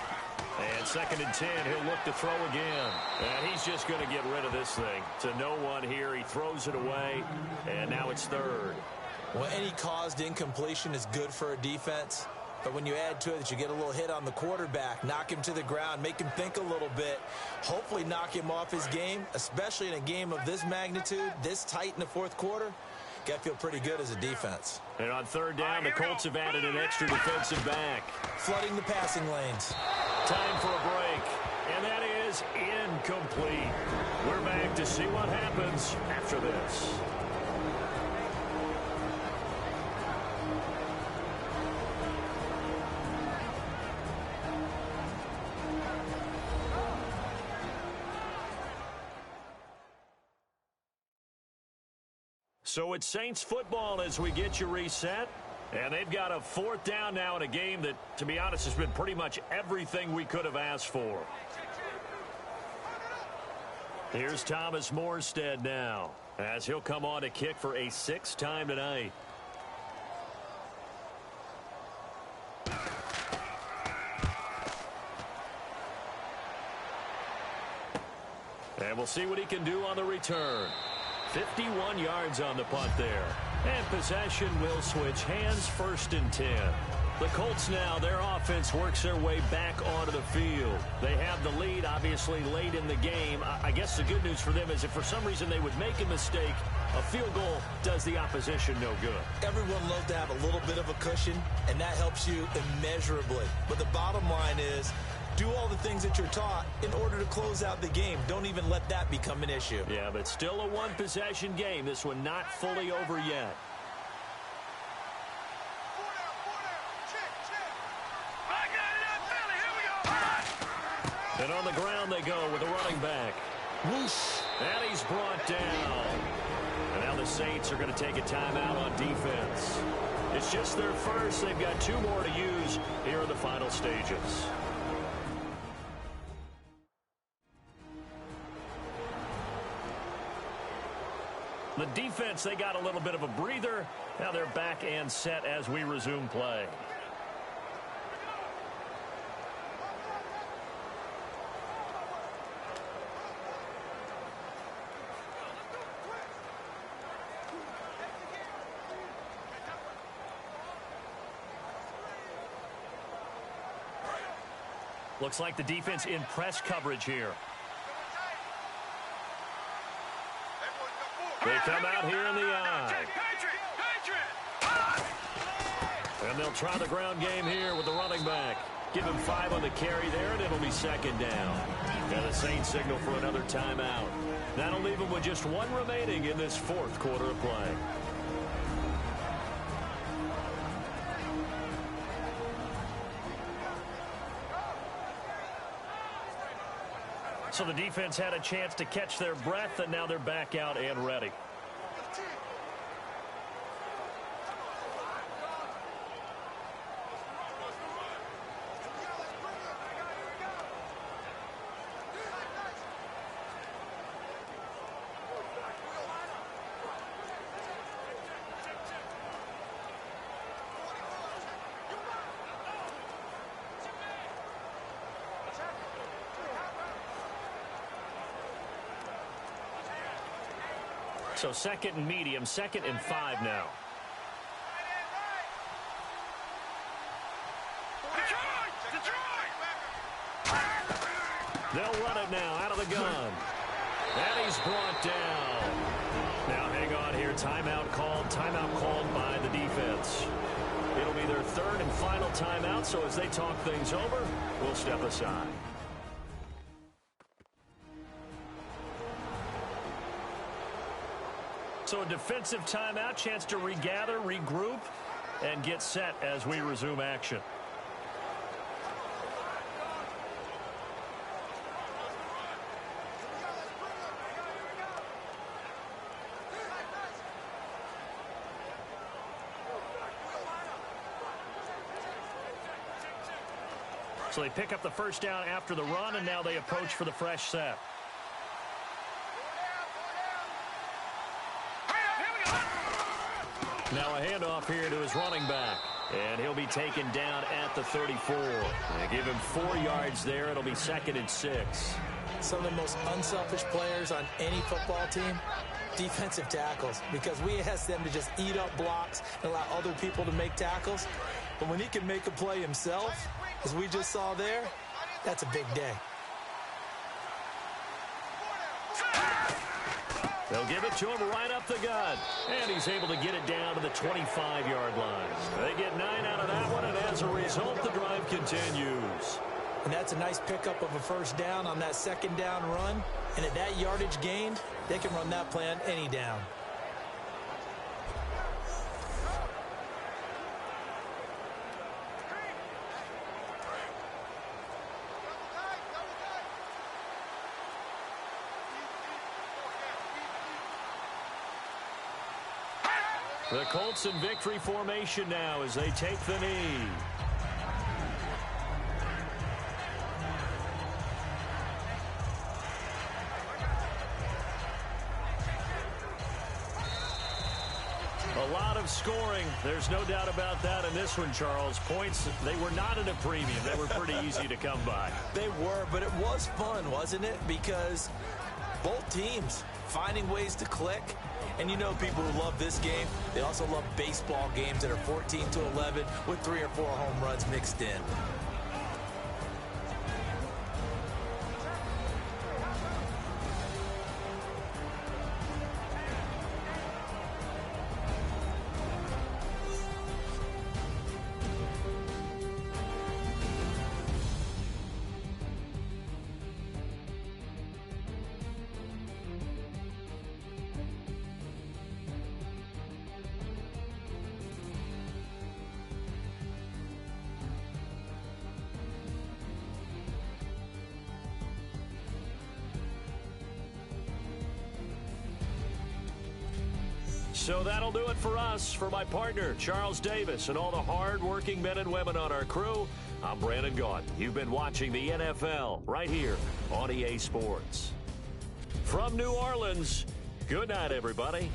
And 2nd and 10, he'll look to throw again. And he's just going to get rid of this thing. To no one here, he throws it away, and now it's 3rd.
Well, any caused incompletion is good for a defense. But when you add to it that you get a little hit on the quarterback, knock him to the ground, make him think a little bit, hopefully knock him off his game, especially in a game of this magnitude, this tight in the 4th quarter, got to feel pretty good as a defense.
And on 3rd down, the Colts have added an extra defensive back.
Flooding the passing lanes.
Time for a break. And that is incomplete. We're back to see what happens after this. So it's Saints football as we get you reset. And they've got a 4th down now in a game that, to be honest, has been pretty much everything we could have asked for. Here's Thomas Morstead now, as he'll come on to kick for a 6th time tonight. And we'll see what he can do on the return. 51 yards on the punt there. And possession will switch hands, 1st and 10. The Colts now, their offense works their way back onto the field. They have the lead, obviously, late in the game. I guess the good news for them is if for some reason they would make a mistake, a field goal does the opposition no good.
Everyone loves to have a little bit of a cushion, and that helps you immeasurably. But the bottom line is, do all the things that you're taught in order to close out the game. Don't even let that become an issue.
Yeah, but still a one-possession game. This one not fully over yet. And on the ground they go with a running back. Whoosh. And he's brought down. And now the Saints are going to take a timeout on defense. It's just their first. They've got 2 more to use here in the final stages. The defense, they got a little bit of a breather. Now they're back and set as we resume play. Looks like the defense in press coverage here. They come out here in the eye. And they'll try the ground game here with the running back. Give him 5 on the carry there, and it'll be 2nd down. And the Saints signal for another timeout. That'll leave them with just 1 remaining in this 4th quarter of play. So the defense had a chance to catch their breath, and now they're back out and ready. So 2nd and medium, 2nd and 5 now. They'll run it now out of the gun. And he's brought down. Now hang on here. Timeout called by the defense. It'll be their 3rd and final timeout, so as they talk things over, we'll step aside. So a defensive timeout, chance to regather, regroup, and get set as we resume action. So they pick up the first down after the run, and now they approach for the fresh set. Now a handoff here to his running back. And he'll be taken down at the 34. They give him 4 yards there. It'll be 2nd and 6.
Some of the most unselfish players on any football team, defensive tackles, because we ask them to just eat up blocks and allow other people to make tackles. But when he can make a play himself, as we just saw there, that's a big day.
They'll give it to him right up the gut. And he's able to get it down to the 25-yard line. They get 9 out of that one, and as a result, the drive continues.
And that's a nice pickup of a first down on that 2nd down run. And at that yardage gained, they can run that play on any down.
The Colts in victory formation now as they take the knee. A lot of scoring. There's no doubt about that in this one, Charles. Points, they were not at a premium. They were pretty easy to come by.
They were, but it was fun, wasn't it? Because both teams finding ways to click. And you know people who love this game, they also love baseball games that are 14-11 with 3 or 4 home runs mixed in.
So that'll do it for us. For my partner, Charles Davis, and all the hard-working men and women on our crew, I'm Brandon Gaudin. You've been watching the NFL right here on EA Sports. From New Orleans, good night, everybody.